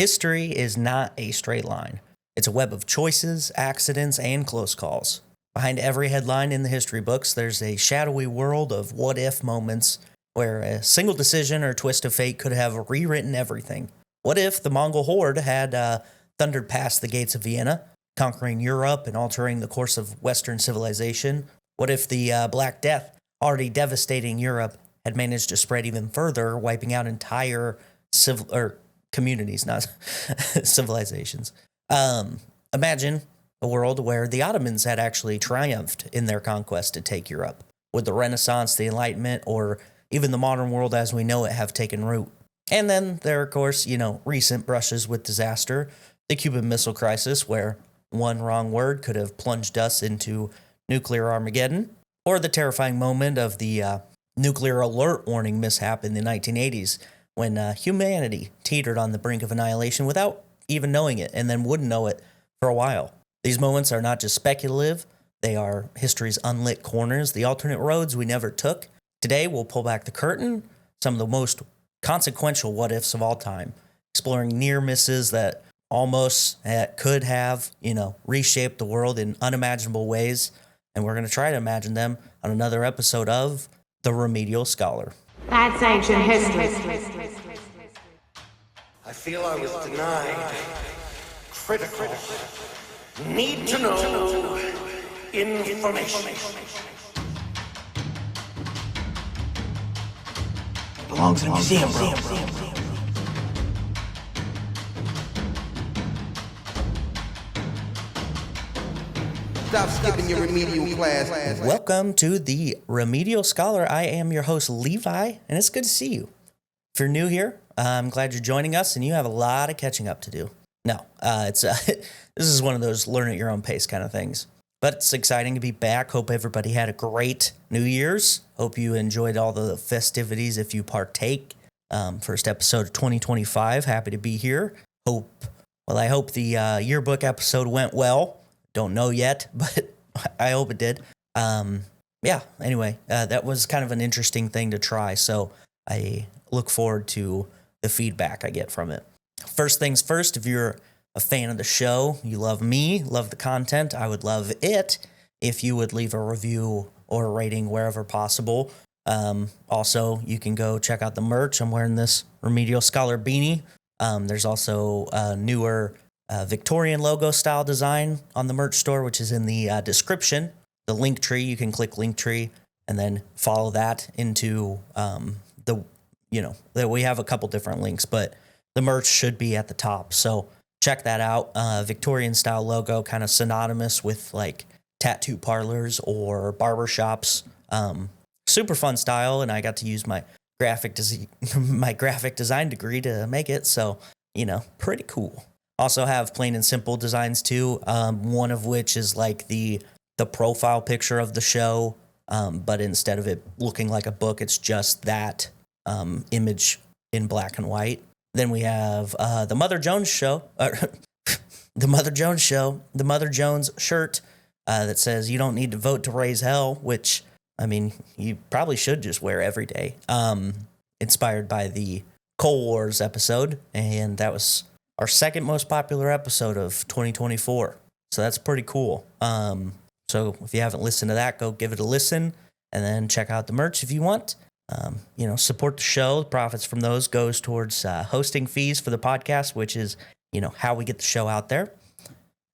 History is not a straight line. It's a web of choices, accidents, and close calls. Behind every headline in the history books, there's a shadowy world of what-if moments where a single decision or twist of fate could have rewritten everything. What if the Mongol horde had thundered past the gates of Vienna, conquering Europe and altering the course of Western civilization? What if the Black Death, already devastating Europe, had managed to spread even further, wiping out entire communities, not civilizations? Imagine a world where the Ottomans had actually triumphed in their conquest to take Europe. Would the Renaissance, the Enlightenment, or even the modern world as we know it have taken root? And then there are, of course, recent brushes with disaster, the Cuban Missile Crisis, where one wrong word could have plunged us into nuclear Armageddon, or the terrifying moment of the nuclear alert warning mishap in the 1980s, when humanity teetered on the brink of annihilation without even knowing it, and then wouldn't know it for a while. These moments are not just speculative, they are history's unlit corners, the alternate roads we never took. Today, we'll pull back the curtain, some of the most consequential what-ifs of all time, exploring near misses that almost could have, reshaped the world in unimaginable ways, and we're going to try to imagine them on another episode of The Remedial Scholar. That's ancient history. I feel I was denied critical, need to know information. Belongs in a museum, bro. Stop skipping your remedial class. Welcome to The Remedial Scholar. I am your host, Levi, and it's good to see you. If you're new here, I'm glad you're joining us, and you have a lot of catching up to do. No, this is one of those learn at your own pace kind of things. But it's exciting to be back. Hope everybody had a great New Year's. Hope you enjoyed all the festivities if you partake. First episode of 2025. Happy to be here. I hope the yearbook episode went well. Don't know yet, but I hope it did. Anyway, that was kind of an interesting thing to try. So I look forward to the feedback I get from it. First things first, if you're a fan of the show, you love me, love the content, I would love it if you would leave a review or a rating wherever possible. Also, you can go check out the merch. I'm wearing this Remedial Scholar beanie. There's also a newer Victorian logo style design on the merch store, which is in the description. The link tree, you can click link tree and then follow that into we have a couple different links, but the merch should be at the top. So check that out. Victorian style logo, kind of synonymous with like tattoo parlors or barbershops. Super fun style, and I got to use my graphic design degree to make it. So, pretty cool. Also have plain and simple designs too. One of which is like the profile picture of the show, but instead of it looking like a book, it's just that image in black and white. Then we have the Mother Jones show, the Mother Jones shirt that says "You don't need to vote to raise hell," which you probably should just wear every day. Inspired by the Coal Wars episode, and that was our second most popular episode of 2024. So that's pretty cool. So if you haven't listened to that, go give it a listen, and then check out the merch if you want. Support the show. The profits from those goes towards hosting fees for the podcast, which is, how we get the show out there.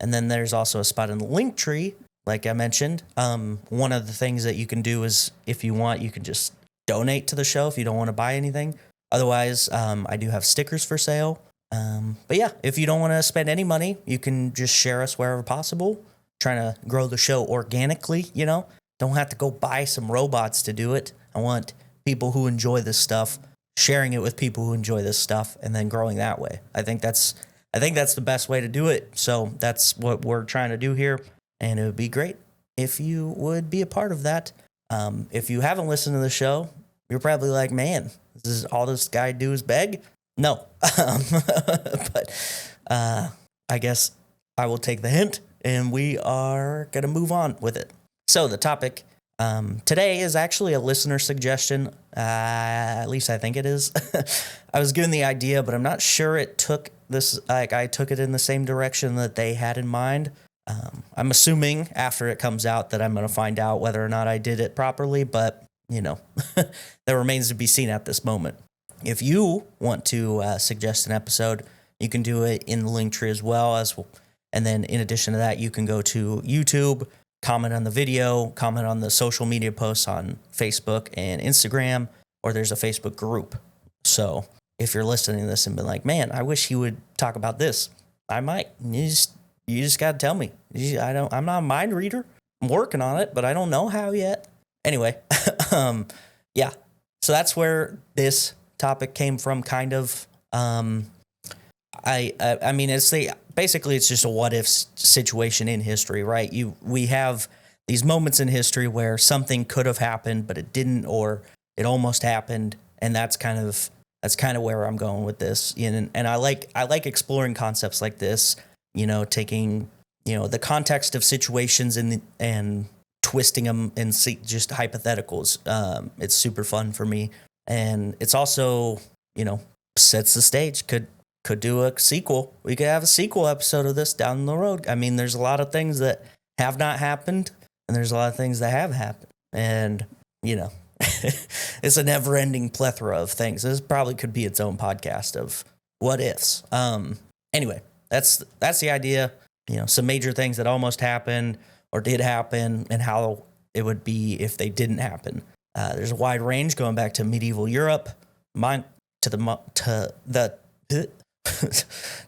And then there's also a spot in the link tree, like I mentioned. One of the things that you can do is, if you want, you can just donate to the show if you don't want to buy anything. Otherwise, I do have stickers for sale. But yeah, if you don't want to spend any money, you can just share us wherever possible. Trying to grow the show organically, Don't have to go buy some robots to do it. I want people who enjoy this stuff sharing it with people who enjoy this stuff, and then growing that way. I think that's the best way to do it. So that's what we're trying to do here, and it would be great if you would be a part of that. If you haven't listened to the show, you're probably like, man, this is all this guy do is beg? No. But I guess I will take the hint, and we are going to move on with it. So the topic today is actually a listener suggestion. At least I think it is. I was given the idea, but I'm not sure it took this, like, I took it in the same direction that they had in mind. I'm assuming after it comes out that I'm going to find out whether or not I did it properly, but, you know, that remains to be seen at this moment. If you want to suggest an episode, you can do it in the link tree as well. And then in addition to that, you can go to YouTube, comment on the video, comment on the social media posts on Facebook and Instagram, or there's a Facebook group. So if you're listening to this and been like, man, I wish he would talk about this, I might. You just got to tell me. I'm not a mind reader. I'm working on it, but I don't know how yet. Anyway, yeah. So that's where this topic came from, kind of. I mean, basically it's just a what if situation in history, right? We have these moments in history where something could have happened, but it didn't, or it almost happened, and that's kind of where I'm going with this. And I like exploring concepts like this. You know, taking, you know, the context of situations and twisting them and just hypotheticals. It's super fun for me. And it's also, you know, sets the stage. Could do a sequel. We could have a sequel episode of this down the road. I mean, there's a lot of things that have not happened, and there's a lot of things that have happened. And, you know, it's a never-ending plethora of things. This probably could be its own podcast of what ifs. Anyway. That's the idea, you know, some major things that almost happened or did happen and how it would be if they didn't happen. There's a wide range going back to medieval Europe, to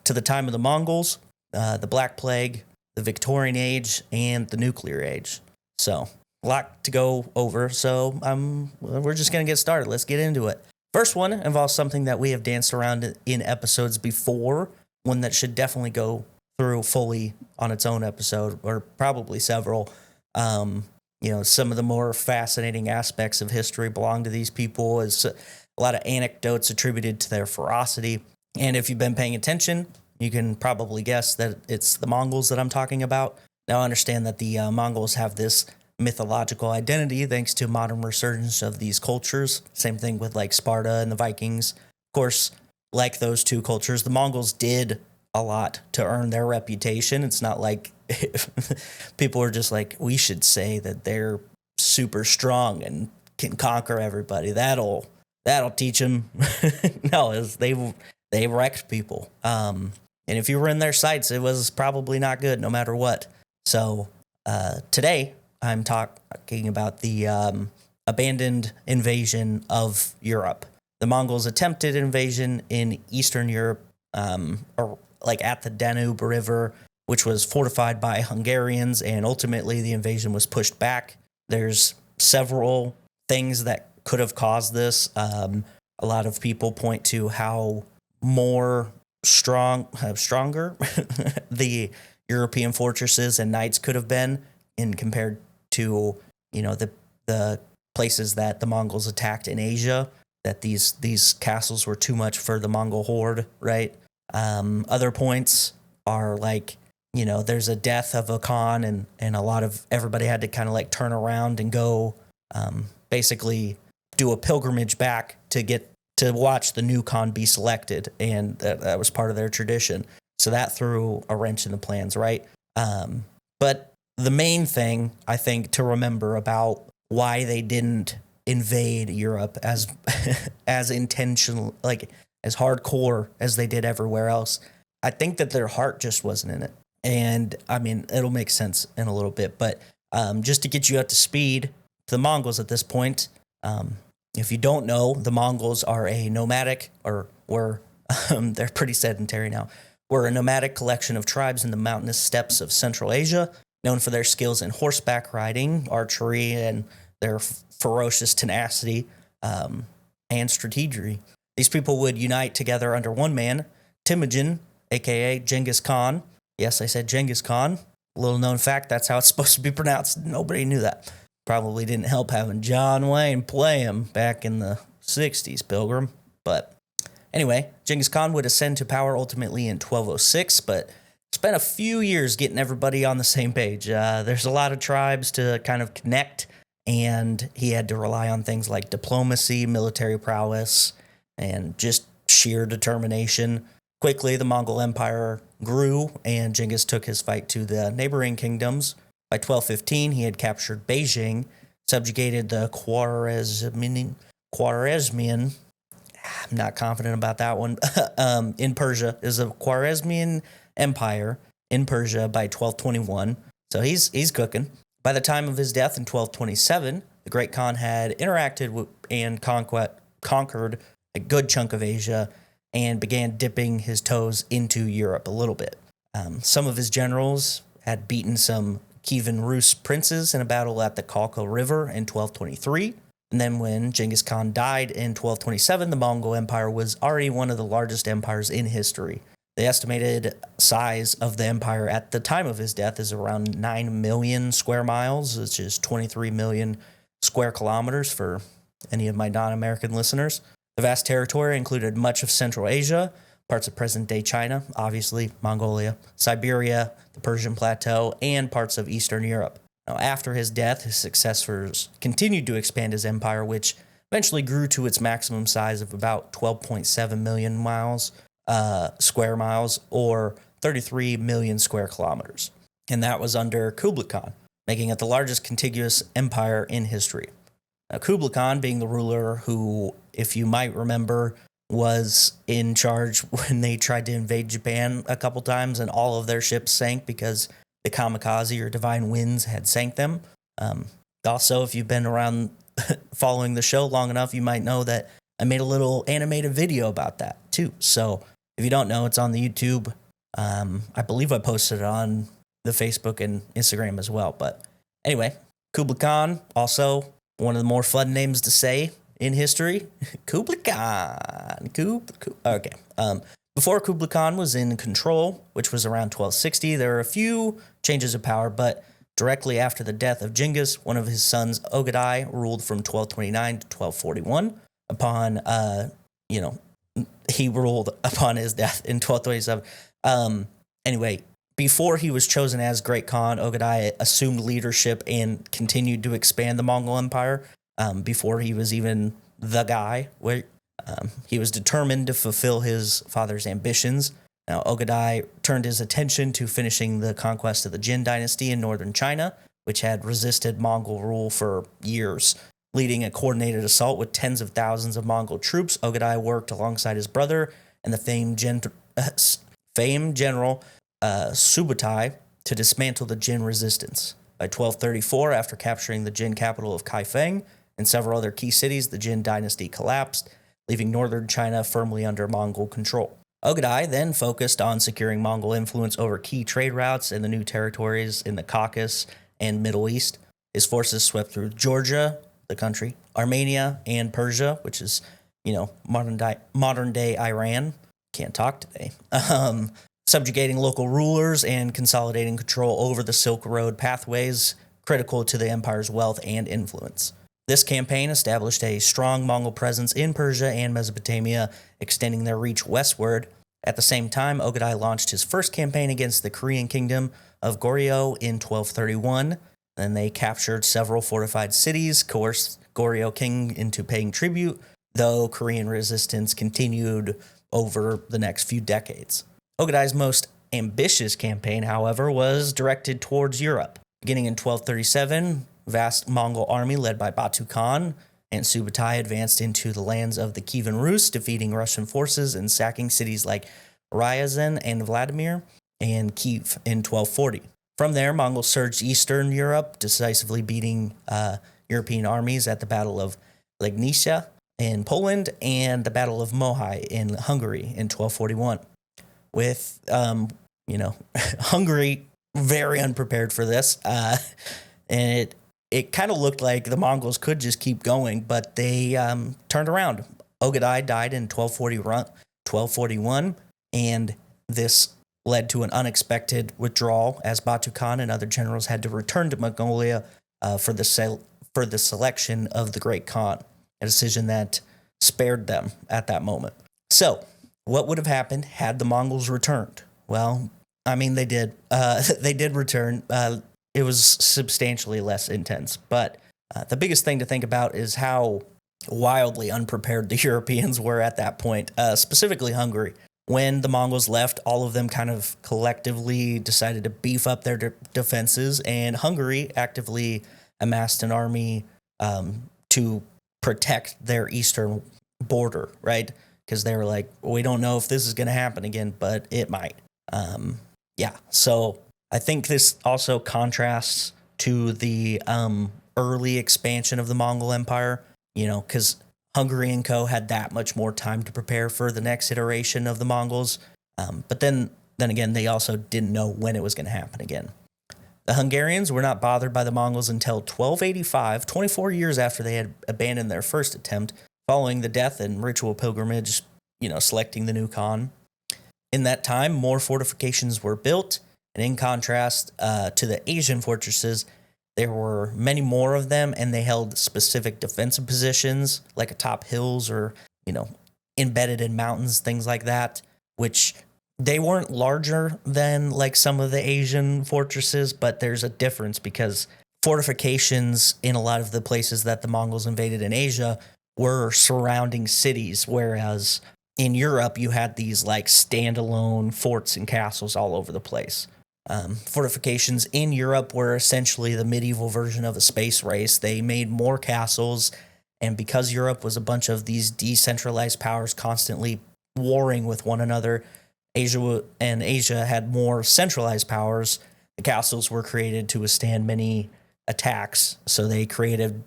the time of the Mongols, the Black Plague, the Victorian Age, and the Nuclear Age. So a lot to go over. So we're just going to get started. Let's get into it. First one involves something that we have danced around in episodes before. One that should definitely go through fully on its own episode, or probably several. You know, some of the more fascinating aspects of history belong to these people. Is a lot of anecdotes attributed to their ferocity. And if you've been paying attention, you can probably guess that it's the Mongols that I'm talking about. Now, I understand that the Mongols have this mythological identity thanks to modern resurgence of these cultures. Same thing with like Sparta and the Vikings. Of course, like those two cultures, the Mongols did a lot to earn their reputation. It's not like people are just like, we should say that they're super strong and can conquer everybody. That'll teach them. No, they wrecked people. And if you were in their sights, it was probably not good, no matter what. So today I'm talking about the abandoned invasion of Europe. The Mongols' attempted invasion in Eastern Europe, or like at the Danube River, which was fortified by Hungarians, and ultimately the invasion was pushed back. There's several things that could have caused this. A lot of people point to how stronger the European fortresses and knights could have been in compared to, you know, the places that the Mongols attacked in Asia. That these castles were too much for the Mongol horde, right? Other points are like, you know, there's a death of a Khan, and a lot of everybody had to kind of like turn around and go basically do a pilgrimage back to get to watch the new Khan be selected, and that was part of their tradition. So that threw a wrench in the plans, right? But the main thing I think to remember about why they didn't invade Europe as intentional, like as hardcore as they did everywhere else, I think that their heart just wasn't in it. And I mean, it'll make sense in a little bit, but just to get you up to speed, the Mongols at this point, if you don't know, the Mongols are a nomadic, or they're pretty sedentary now. We're a nomadic collection of tribes in the mountainous steppes of Central Asia, known for their skills in horseback riding, archery, and their ferocious tenacity and strategy. These people would unite together under one man, Temujin, a.k.a. Genghis Khan. Yes, I said Genghis Khan. Little known fact, that's how it's supposed to be pronounced. Nobody knew that. Probably didn't help having John Wayne play him back in the 60s, Pilgrim. But anyway, Genghis Khan would ascend to power ultimately in 1206, but spent a few years getting everybody on the same page. There's a lot of tribes to kind of connect, and he had to rely on things like diplomacy, military prowess, and just sheer determination. Quickly, the Mongol Empire grew, and Genghis took his fight to the neighboring kingdoms. By 1215, he had captured Beijing, subjugated the Khwarezmian. I'm not confident about that one. In Persia, is a Khwarezmian Empire in Persia by 1221. So he's cooking. By the time of his death in 1227, the Great Khan had interacted with and conquered a good chunk of Asia and began dipping his toes into Europe a little bit. Some of his generals had beaten some Kievan Rus princes in a battle at the Khalkha River in 1223. And then when Genghis Khan died in 1227, the Mongol Empire was already one of the largest empires in history. The estimated size of the empire at the time of his death is around 9 million square miles, which is 23 million square kilometers for any of my non-American listeners. The vast territory included much of Central Asia, parts of present-day China, obviously Mongolia, Siberia, the Persian Plateau, and parts of Eastern Europe. Now, after his death, his successors continued to expand his empire, which eventually grew to its maximum size of about 12.7 million square miles, or 33 million square kilometers. And that was under Kublai Khan, making it the largest contiguous empire in history. Now, Kublai Khan being the ruler who, if you might remember, was in charge when they tried to invade Japan a couple times and all of their ships sank because the kamikaze or divine winds had sank them. Also, if you've been around following the show long enough, you might know that I made a little animated video about that too. So if you don't know, it's on the YouTube. I believe I posted it on the Facebook and Instagram as well. But anyway, Kublai Khan, also one of the more fun names to say in history. Kublai Khan. Okay. Before Kublai Khan was in control, which was around 1260, there were a few changes of power, but directly after the death of Genghis, one of his sons, Ogedai, ruled from 1229 to 1241. He ruled upon his death in 1227. Anyway, before he was chosen as Great Khan, Ogedai assumed leadership and continued to expand the Mongol Empire. Before he was even the guy, he was determined to fulfill his father's ambitions. Now, Ogedai turned his attention to finishing the conquest of the Jin dynasty in northern China, which had resisted Mongol rule for years. Leading a coordinated assault with tens of thousands of Mongol troops, Ogedai worked alongside his brother and the famed general Subutai to dismantle the Jin resistance. By 1234, after capturing the Jin capital of Kaifeng and several other key cities, the Jin dynasty collapsed, leaving northern China firmly under Mongol control. Ogedai then focused on securing Mongol influence over key trade routes in the new territories in the Caucasus and Middle East. His forces swept through Georgia, the country, Armenia, and Persia, which is, modern day Iran. Can't talk today. Subjugating local rulers and consolidating control over the Silk Road pathways, critical to the empire's wealth and influence. This campaign established a strong Mongol presence in Persia and Mesopotamia, extending their reach westward. At the same time, Ogedai launched his first campaign against the Korean kingdom of Goryeo in 1231. Then they captured several fortified cities, coerced Goryeo king into paying tribute, though Korean resistance continued over the next few decades. Ogedai's most ambitious campaign, however, was directed towards Europe. Beginning in 1237, vast Mongol army led by Batu Khan and Subutai advanced into the lands of the Kievan Rus, defeating Russian forces and sacking cities like Ryazan and Vladimir and Kiev in 1240. From there, Mongols surged eastern Europe, decisively beating European armies at the Battle of Legnica in Poland and the Battle of Mohai in Hungary in 1241. With, Hungary very unprepared for this, and it kind of looked like the Mongols could just keep going, but they turned around. Ogedai died in 1241, and this led to an unexpected withdrawal as Batu Khan and other generals had to return to Mongolia for the selection of the Great Khan, a decision that spared them at that moment. So, what would have happened had the Mongols returned? Well, I mean, they did. They did return. It was substantially less intense. But the biggest thing to think about is how wildly unprepared the Europeans were at that point, specifically Hungary. when the Mongols left, all of them kind of collectively decided to beef up their defenses, and Hungary actively amassed an army to protect their eastern border, right? Because they were like, we don't know if this is going to happen again, but it might. Yeah, so I think this also contrasts to the early expansion of the Mongol Empire, because Hungary and Co. had that much more time to prepare for the next iteration of the Mongols. But then again, they also didn't know when it was going to happen again. The Hungarians were not bothered by the Mongols until 1285, 24 years after they had abandoned their first attempt, following the death and ritual pilgrimage, selecting the new Khan. In that time, more fortifications were built, and in contrast to the Asian fortresses, there were many more of them, and they held specific defensive positions, like atop hills or, embedded in mountains, things like that, which they weren't larger than like some of the Asian fortresses, but there's a difference because fortifications in a lot of the places that the Mongols invaded in Asia were surrounding cities, whereas in Europe, you had these like standalone forts and castles all over the place. Fortifications in Europe were essentially the medieval version of a space race. They made more castles, and because Europe was a bunch of these decentralized powers constantly warring with one another, Asia had more centralized powers. The castles were created to withstand many attacks, so they created,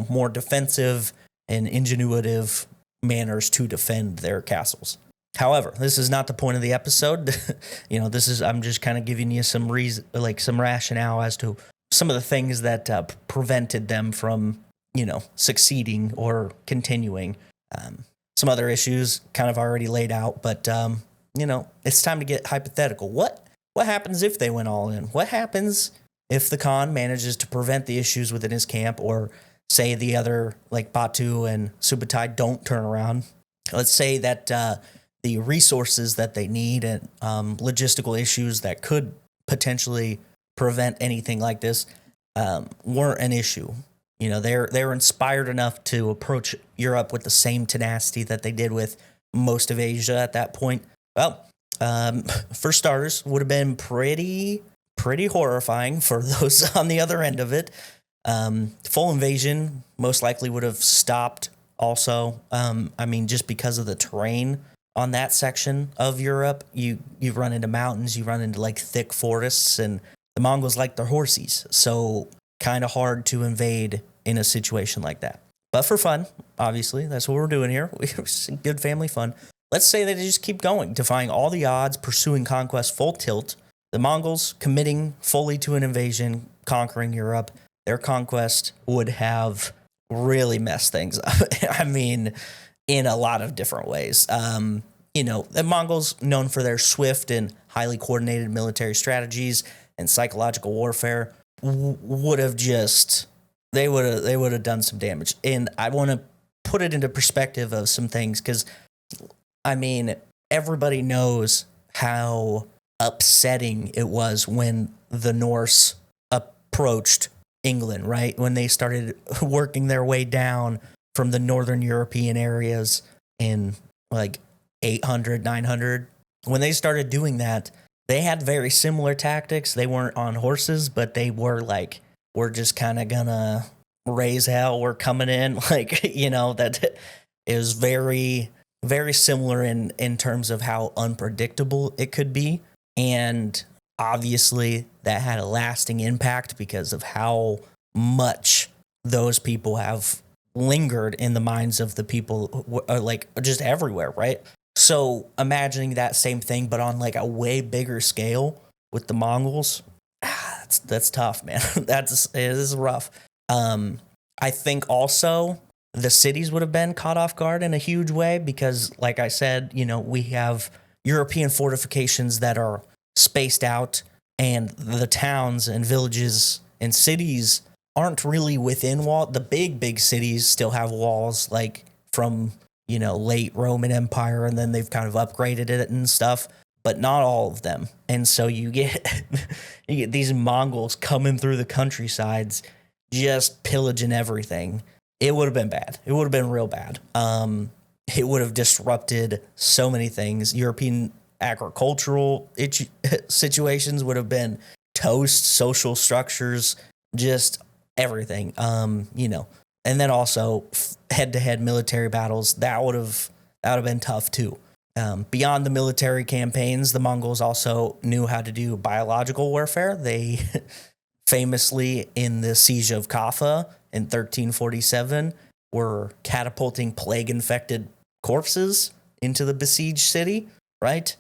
more defensive and ingenuitive manners to defend their castles. However, this is not the point of the episode. I'm just kind of giving you some reason, like some rationale as to some of the things that prevented them from, succeeding or continuing. Some other issues kind of already laid out, but it's time to get hypothetical. What happens if they went all in? What happens if the Khan manages to prevent the issues within his camp, or say the other like Batu and Subutai don't turn around? Let's say that the resources that they need and logistical issues that could potentially prevent anything like this weren't an issue. They're inspired enough to approach Europe with the same tenacity that they did with most of Asia at that point. Well, for starters, would have been pretty horrifying for those on the other end of it. Full invasion most likely would have stopped also. Just because of the terrain on that section of Europe, you run into mountains, you run into like thick forests, and the Mongols like their horsies, so kind of hard to invade in a situation like that. But for fun, obviously, that's what we're doing here. Good family fun. Let's say that they just keep going, defying all the odds, pursuing conquest full tilt. The Mongols committing fully to an invasion, conquering Europe. Their conquest would have really messed things up. In a lot of different ways. The Mongols, known for their swift and highly coordinated military strategies and psychological warfare, would have done some damage. And I want to put it into perspective of some things, because everybody knows how upsetting it was when the Norse approached England, right? When they started working their way down from the northern European areas in like 800, 900. When they started doing that, they had very similar tactics. They weren't on horses, but they were like, we're just kind of gonna raise hell. We're coming in. That is very, very similar in terms of how unpredictable it could be. And obviously that had a lasting impact because of how much those people have lingered in the minds of the people, like just everywhere, right? So imagining that same thing, but on like a way bigger scale with the Mongols, that's tough, man. It is rough. I think also the cities would have been caught off guard in a huge way because, like I said, we have European fortifications that are spaced out, and the towns and villages and cities aren't really within wall. The big cities still have walls, like from, late Roman Empire, and then they've kind of upgraded it and stuff, but not all of them. And so you get these Mongols coming through the countrysides, just pillaging everything. It would have been bad. It would have been real bad. it would have disrupted so many things. European agricultural situations would have been toast, social structures, just everything. And then also head-to-head military battles, that would have been tough too. Beyond the military campaigns, the Mongols also knew how to do biological warfare. They famously, in the siege of Kaffa in 1347, were catapulting plague-infected corpses into the besieged city, right?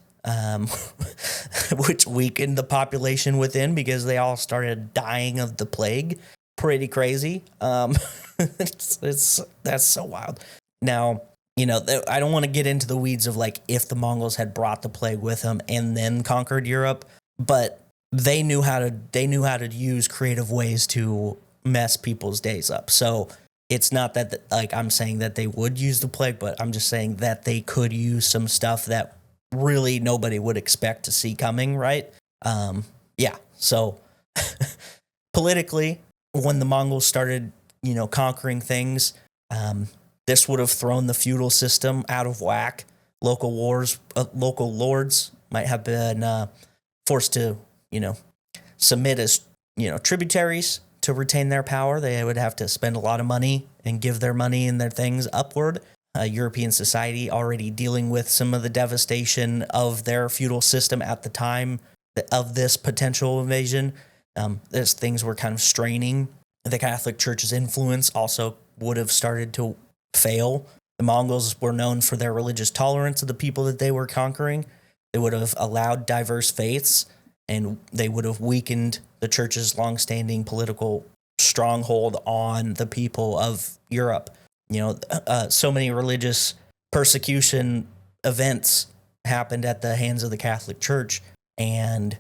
Which weakened the population within because they all started dying of the plague. Pretty crazy. That's so wild. Now, I don't want to get into the weeds of like if the Mongols had brought the plague with them and then conquered Europe, but they knew how to use creative ways to mess people's days up. So it's not that like I'm saying that they would use the plague, but I'm just saying that they could use some stuff that really nobody would expect to see coming, right? So politically, when the Mongols started, conquering things, this would have thrown the feudal system out of whack. Local lords might have been forced to, submit as, tributaries to retain their power. They would have to spend a lot of money and give their money and their things upward. European society already dealing with some of the devastation of their feudal system at the time of this potential invasion. As things were kind of straining, the Catholic Church's influence also would have started to fail. The Mongols were known for their religious tolerance of the people that they were conquering. They would have allowed diverse faiths, and they would have weakened the Church's longstanding political stronghold on the people of Europe. So many religious persecution events happened at the hands of the Catholic Church, and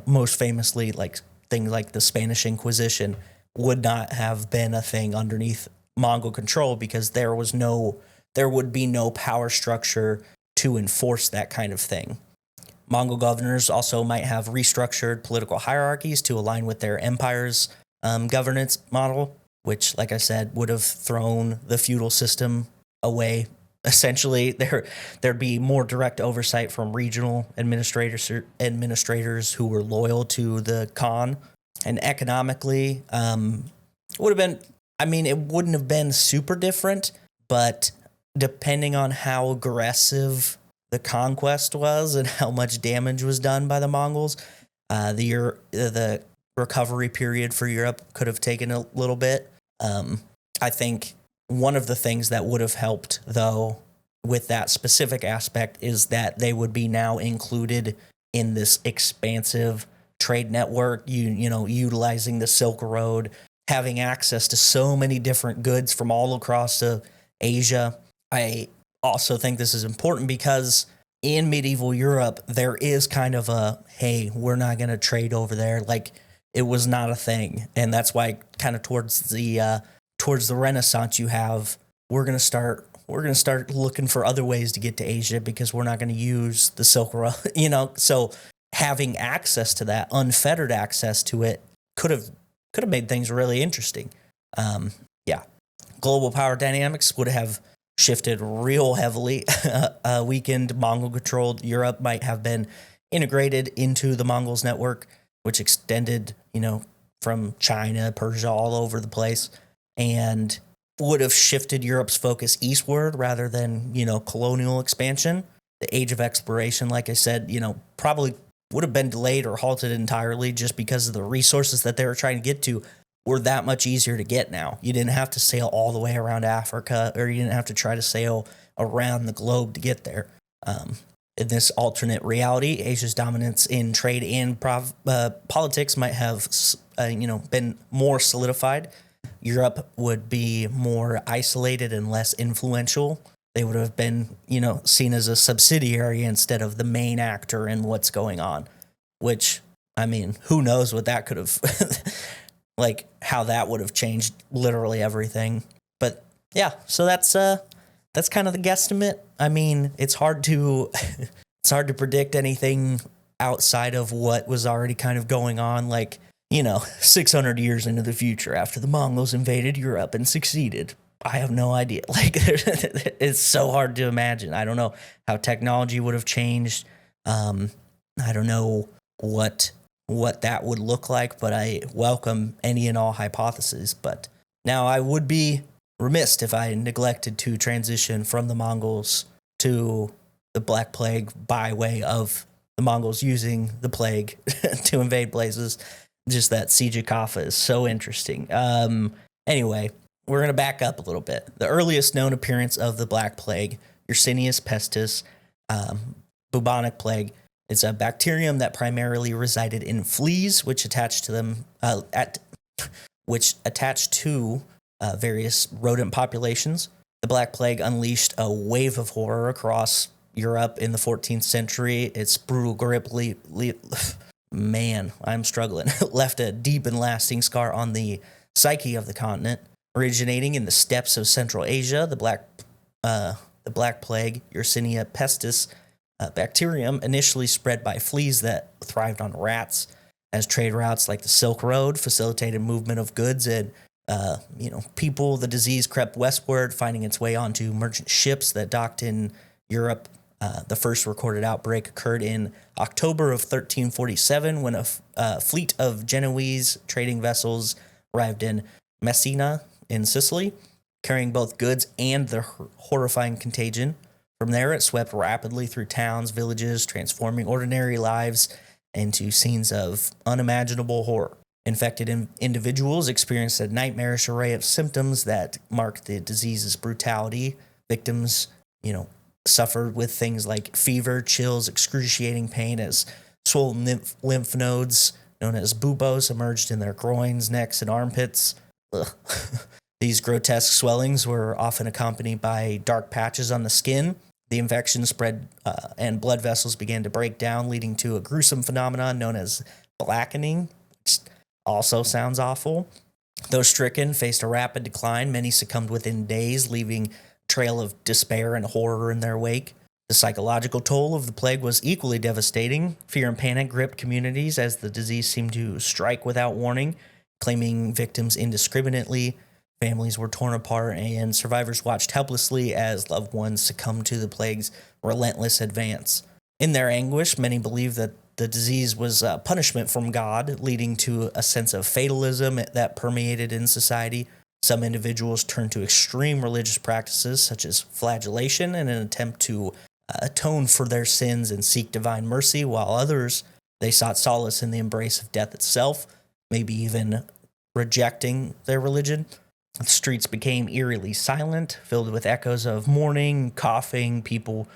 most famously, like things like the Spanish Inquisition would not have been a thing underneath Mongol control because there would be no power structure to enforce that kind of thing. Mongol governors also might have restructured political hierarchies to align with their empire's governance model, which, like I said, would have thrown the feudal system away. Essentially, there'd be more direct oversight from regional administrators who were loyal to the Khan. And economically, would have been, it wouldn't have been super different, but depending on how aggressive the conquest was and how much damage was done by the Mongols, the recovery period for Europe could have taken a little bit. I think one of the things that would have helped, though, with that specific aspect is that they would be now included in this expansive trade network, utilizing the Silk Road, having access to so many different goods from all across Asia. I also think this is important because in medieval Europe, there is kind of a, hey, we're not going to trade over there. Like, it was not a thing. And that's why kind of towards the Renaissance, we're going to start looking for other ways to get to Asia because we're not going to use the Silk Road, so having access to that, unfettered access to it, could have made things really interesting. Global power dynamics would have shifted real heavily. Weakened Mongol-controlled Europe might have been integrated into the Mongols' network, which extended, from China, Persia, all over the place, and would have shifted Europe's focus eastward rather than, colonial expansion. The age of exploration, like I said, probably would have been delayed or halted entirely just because of the resources that they were trying to get to were that much easier to get now. You didn't have to sail all the way around Africa, or you didn't have to try to sail around the globe to get there. In this alternate reality, Asia's dominance in trade and politics might have, been more solidified. Europe would be more isolated and less influential. They would have been, seen as a subsidiary instead of the main actor in what's going on, which, who knows what that could have, like how that would have changed literally everything. But yeah, so that's kind of the guesstimate. It's hard to, predict anything outside of what was already kind of going on, 600 years into the future after the Mongols invaded Europe and succeeded. I have no idea. Like, it's so hard to imagine. I don't know how technology would have changed. I don't know what that would look like, but I welcome any and all hypotheses. But now I would be remiss if I neglected to transition from the Mongols to the Black Plague by way of the Mongols using the plague to invade places. Just that Siege of Kaffa is so interesting. Anyway, we're going to back up a little bit. The earliest known appearance of the Black Plague, Yersinia pestis, bubonic plague, it's a bacterium that primarily resided in fleas, which attached to them, various rodent populations. The Black Plague unleashed a wave of horror across Europe in the 14th century. Its brutal grip, I'm struggling, left a deep and lasting scar on the psyche of the continent. Originating in the steppes of Central Asia, the Black Plague, Yersinia pestis, bacterium initially spread by fleas that thrived on rats, as trade routes like the Silk Road facilitated movement of goods and people. The disease crept westward, finding its way onto merchant ships that docked in Europe. The first recorded outbreak occurred in October of 1347 when a fleet of Genoese trading vessels arrived in Messina in Sicily, carrying both goods and the horrifying contagion. From there, it swept rapidly through towns, villages, transforming ordinary lives into scenes of unimaginable horror. Infected individuals experienced a nightmarish array of symptoms that marked the disease's brutality. Victims, suffered with things like fever, chills, excruciating pain as swollen lymph nodes, known as buboes, emerged in their groins, necks, and armpits. These grotesque swellings were often accompanied by dark patches on the skin. The infection spread and blood vessels began to break down, leading to a gruesome phenomenon known as blackening, which also sounds awful. Those stricken faced a rapid decline. Many succumbed within days, leaving a trail of despair and horror in their wake. The psychological toll of the plague was equally devastating. Fear and panic gripped communities as the disease seemed to strike without warning, claiming victims indiscriminately. Families were torn apart, and survivors watched helplessly as loved ones succumbed to the plague's relentless advance. In their anguish, many believed that the disease was a punishment from God, leading to a sense of fatalism that permeated in society. Some individuals turned to extreme religious practices, such as flagellation, in an attempt to atone for their sins and seek divine mercy, while others, they sought solace in the embrace of death itself, maybe even rejecting their religion. The streets became eerily silent, filled with echoes of mourning, coughing, people,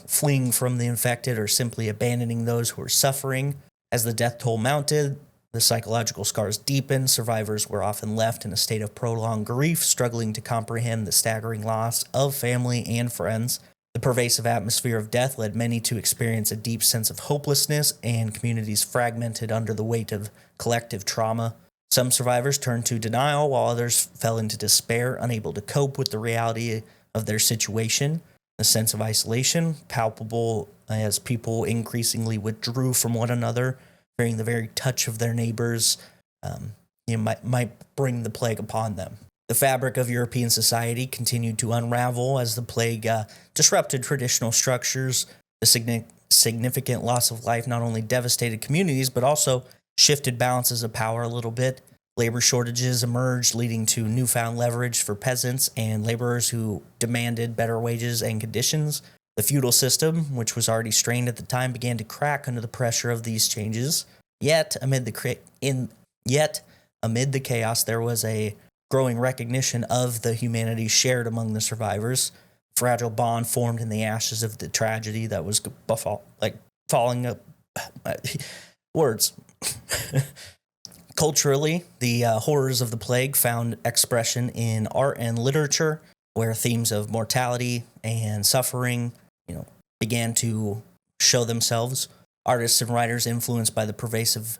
fleeing from the infected or simply abandoning those who were suffering. As the death toll mounted, the psychological scars deepened. Survivors were often left in a state of prolonged grief, struggling to comprehend the staggering loss of family and friends. The pervasive atmosphere of death led many to experience a deep sense of hopelessness, and communities fragmented under the weight of collective trauma. Some survivors turned to denial, while others fell into despair, unable to cope with the reality of their situation. The sense of isolation, palpable as people increasingly withdrew from one another, fearing the very touch of their neighbors, might bring the plague upon them. The fabric of European society continued to unravel as the plague disrupted traditional structures. The significant loss of life not only devastated communities, but also shifted balances of power a little bit. Labor shortages emerged, leading to newfound leverage for peasants and laborers who demanded better wages and conditions. The feudal system, which was already strained at the time, began to crack under the pressure of these changes. Yet, amid the chaos, there was a growing recognition of the humanity shared among the survivors. A fragile bond formed in the ashes of the tragedy that was falling up. Words. Culturally, the horrors of the plague found expression in art and literature, where themes of mortality and suffering, began to show themselves. Artists and writers influenced by the pervasive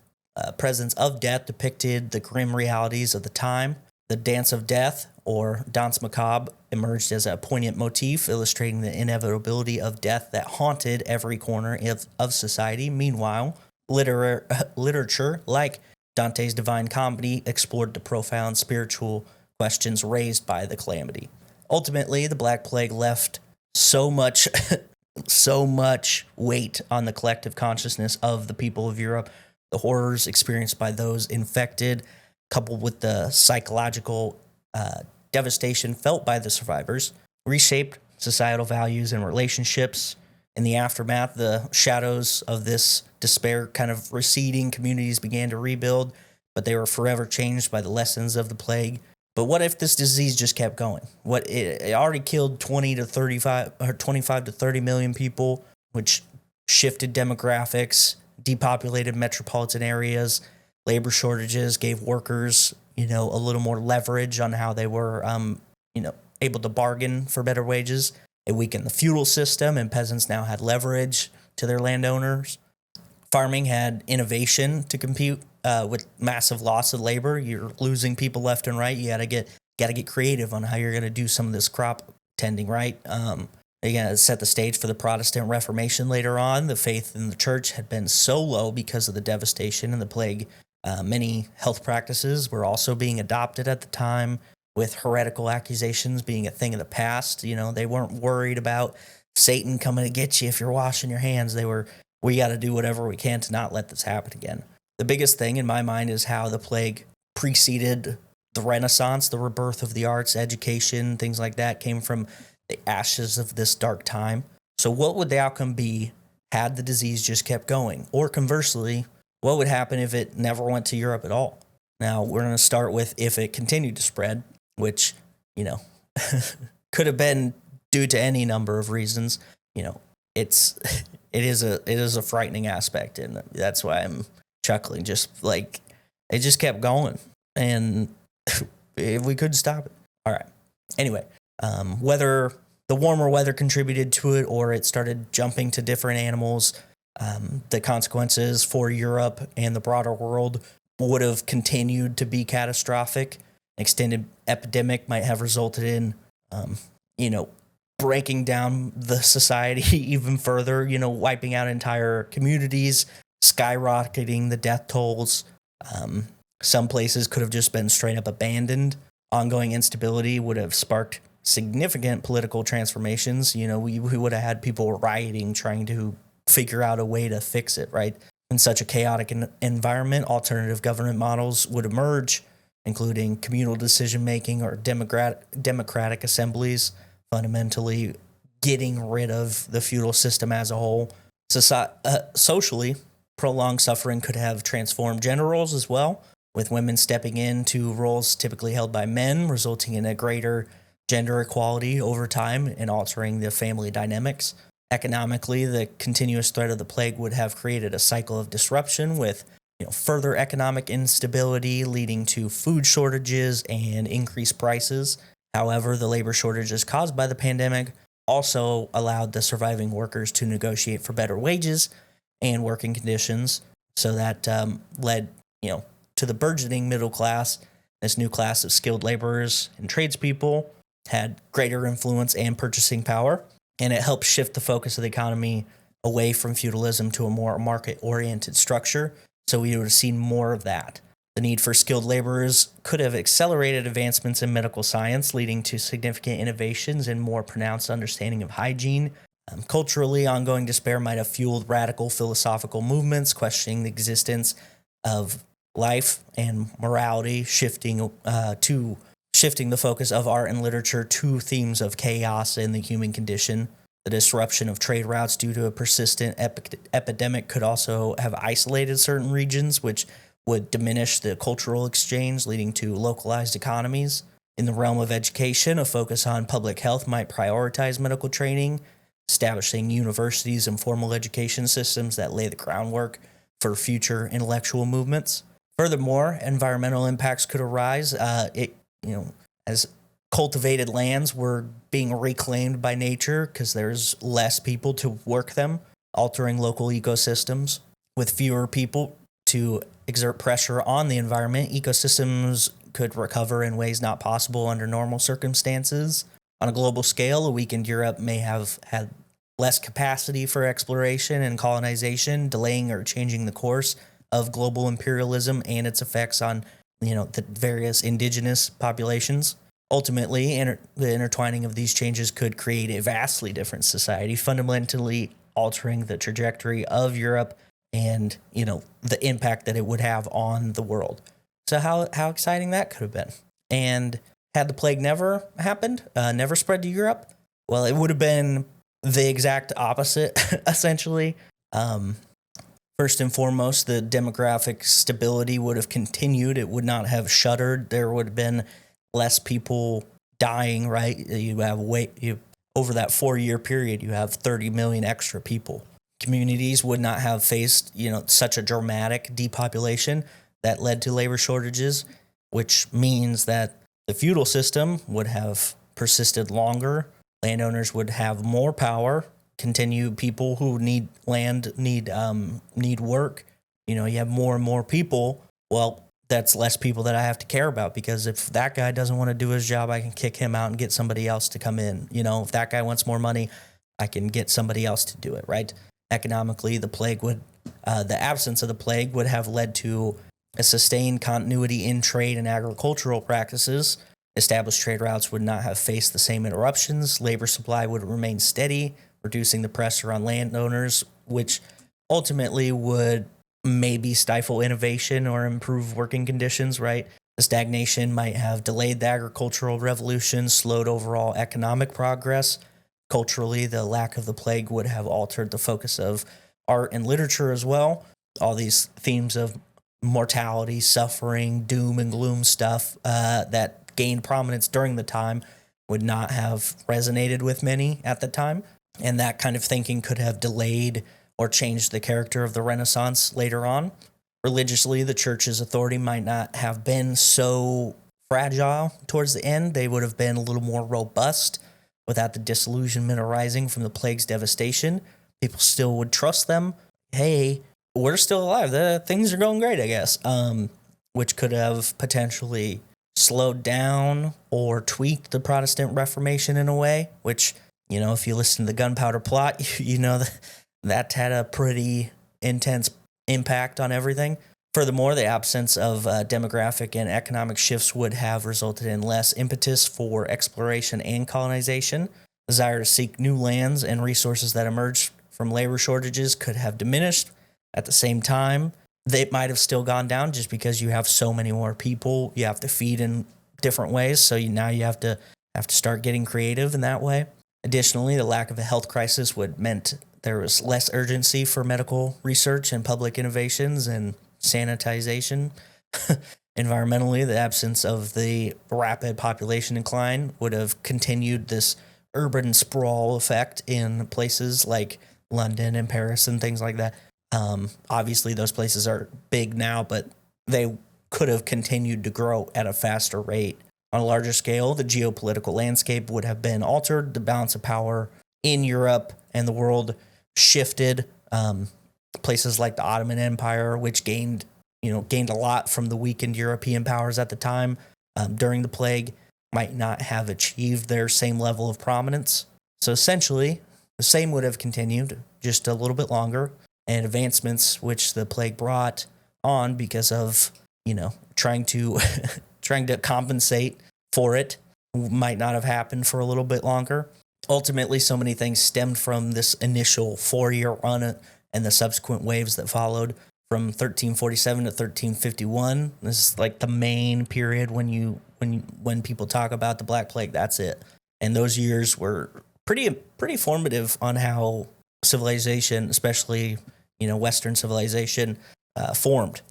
presence of death depicted the grim realities of the time. The dance of death, or danse macabre, emerged as a poignant motif, illustrating the inevitability of death that haunted every corner of society. Meanwhile, literature, like Dante's Divine Comedy, explored the profound spiritual questions raised by the calamity. Ultimately, the Black Plague left so much so much weight on the collective consciousness of the people of Europe. The horrors experienced by those infected, coupled with the psychological devastation felt by the survivors, reshaped societal values and relationships. In the aftermath, the shadows of this despair kind of receding, communities began to rebuild, but they were forever changed by the lessons of the plague. But what if this disease just kept going? What it already killed 20 to 35 or 25 to 30 million people, which shifted demographics, depopulated metropolitan areas, labor shortages, gave workers, a little more leverage on how they were, able to bargain for better wages. It weakened the feudal system, and peasants now had leverage to their landowners. Farming had innovation to compete with massive loss of labor. You're losing people left and right. You gotta get creative on how you're gonna do some of this crop tending, right? You gotta set the stage for the Protestant Reformation later on. The faith in the church had been so low because of the devastation and the plague. Many health practices were also being adopted at the time, with heretical accusations being a thing of the past. They weren't worried about Satan coming to get you if you're washing your hands. We got to do whatever we can to not let this happen again. The biggest thing in my mind is how the plague preceded the Renaissance, the rebirth of the arts, education, things like that came from the ashes of this dark time. So what would the outcome be had the disease just kept going? Or conversely, what would happen if it never went to Europe at all? Now, we're going to start with if it continued to spread, which, could have been due to any number of reasons. It is a frightening aspect, and that's why I'm chuckling. Just like it just kept going, and we couldn't stop it. All right. Anyway, whether the warmer weather contributed to it or it started jumping to different animals, the consequences for Europe and the broader world would have continued to be catastrophic. An extended epidemic might have resulted in, breaking down the society even further, wiping out entire communities, skyrocketing the death tolls. Some places could have just been straight up abandoned. Ongoing instability would have sparked significant political transformations. We would have had people rioting, trying to figure out a way to fix it, right? In such a chaotic environment, alternative government models would emerge, including communal decision-making or democratic assemblies, fundamentally getting rid of the feudal system as a whole. Socially, prolonged suffering could have transformed gender roles as well, with women stepping into roles typically held by men, resulting in a greater gender equality over time and altering the family dynamics. Economically, the continuous threat of the plague would have created a cycle of disruption with further economic instability leading to food shortages and increased prices. However, the labor shortages caused by the pandemic also allowed the surviving workers to negotiate for better wages and working conditions. So that led, to the burgeoning middle class. This new class of skilled laborers and tradespeople had greater influence and purchasing power, and it helped shift the focus of the economy away from feudalism to a more market-oriented structure. So we would have seen more of that. The need for skilled laborers could have accelerated advancements in medical science, leading to significant innovations and more pronounced understanding of hygiene. Culturally, ongoing despair might have fueled radical philosophical movements, questioning the existence of life and morality, shifting the focus of art and literature to themes of chaos and the human condition. The disruption of trade routes due to a persistent epidemic could also have isolated certain regions, which would diminish the cultural exchange, leading to localized economies. In the realm of education, a focus on public health might prioritize medical training, establishing universities and formal education systems that lay the groundwork for future intellectual movements. Furthermore, environmental impacts could arise. As cultivated lands were being reclaimed by nature because there's less people to work them, altering local ecosystems. With fewer people to exert pressure on the environment, ecosystems could recover in ways not possible under normal circumstances. On a global scale, a weakened Europe may have had less capacity for exploration and colonization, delaying or changing the course of global imperialism and its effects on the various indigenous populations. Ultimately, the intertwining of these changes could create a vastly different society, fundamentally altering the trajectory of Europe and, the impact that it would have on the world. So how exciting that could have been. And had the plague never happened, never spread to Europe, well, it would have been the exact opposite, essentially. First and foremost, the demographic stability would have continued. It would not have shuttered. There would have been less people dying, right? You have over that 4-year period, you have 30 million extra people. Communities would not have faced, such a dramatic depopulation that led to labor shortages, which means that the feudal system would have persisted longer. Landowners would have more power. Continue people who need land, need work. You have more and more people. Well, that's less people that I have to care about, because if that guy doesn't want to do his job, I can kick him out and get somebody else to come in. If that guy wants more money, I can get somebody else to do it, right? Economically, the absence of the plague would have led to a sustained continuity in trade and agricultural practices. Established trade routes would not have faced the same interruptions. Labor supply would remain steady, reducing the pressure on landowners, which ultimately would maybe stifle innovation or improve working conditions, right? The stagnation might have delayed the agricultural revolution, slowed overall economic progress. Culturally, the lack of the plague would have altered the focus of art and literature as well. All these themes of mortality, suffering, doom and gloom stuff that gained prominence during the time would not have resonated with many at the time. And that kind of thinking could have delayed or changed the character of the Renaissance later on. Religiously, the church's authority might not have been so fragile towards the end. They would have been a little more robust without the disillusionment arising from the plague's devastation. People still would trust them. Hey, we're still alive. Things are going great, I guess. Which could have potentially slowed down or tweaked the Protestant Reformation in a way, which, if you listen to the Gunpowder Plot, that had a pretty intense impact on everything. Furthermore, the absence of demographic and economic shifts would have resulted in less impetus for exploration and colonization. Desire to seek new lands and resources that emerged from labor shortages could have diminished. At the same time, they might have still gone down just because you have so many more people. You have to feed in different ways, so now you have to start getting creative in that way. Additionally, the lack of a health crisis meant there was less urgency for medical research and public innovations and sanitization. Environmentally, the absence of the rapid population decline would have continued this urban sprawl effect in places like London and Paris and things like that. Obviously, those places are big now, but they could have continued to grow at a faster rate. On a larger scale, the geopolitical landscape would have been altered. The balance of power in Europe and the world shifted. Places like the Ottoman Empire, which gained a lot from the weakened European powers at the time during the plague, might not have achieved their same level of prominence. So essentially, the same would have continued, just a little bit longer, and advancements which the plague brought on because of, trying to compensate for it might not have happened for a little bit longer. Ultimately, so many things stemmed from this initial 4-year run and the subsequent waves that followed from 1347 to 1351. This is like the main period when people talk about the Black Plague. That's it. And those years were pretty formative on how civilization, especially Western civilization, formed.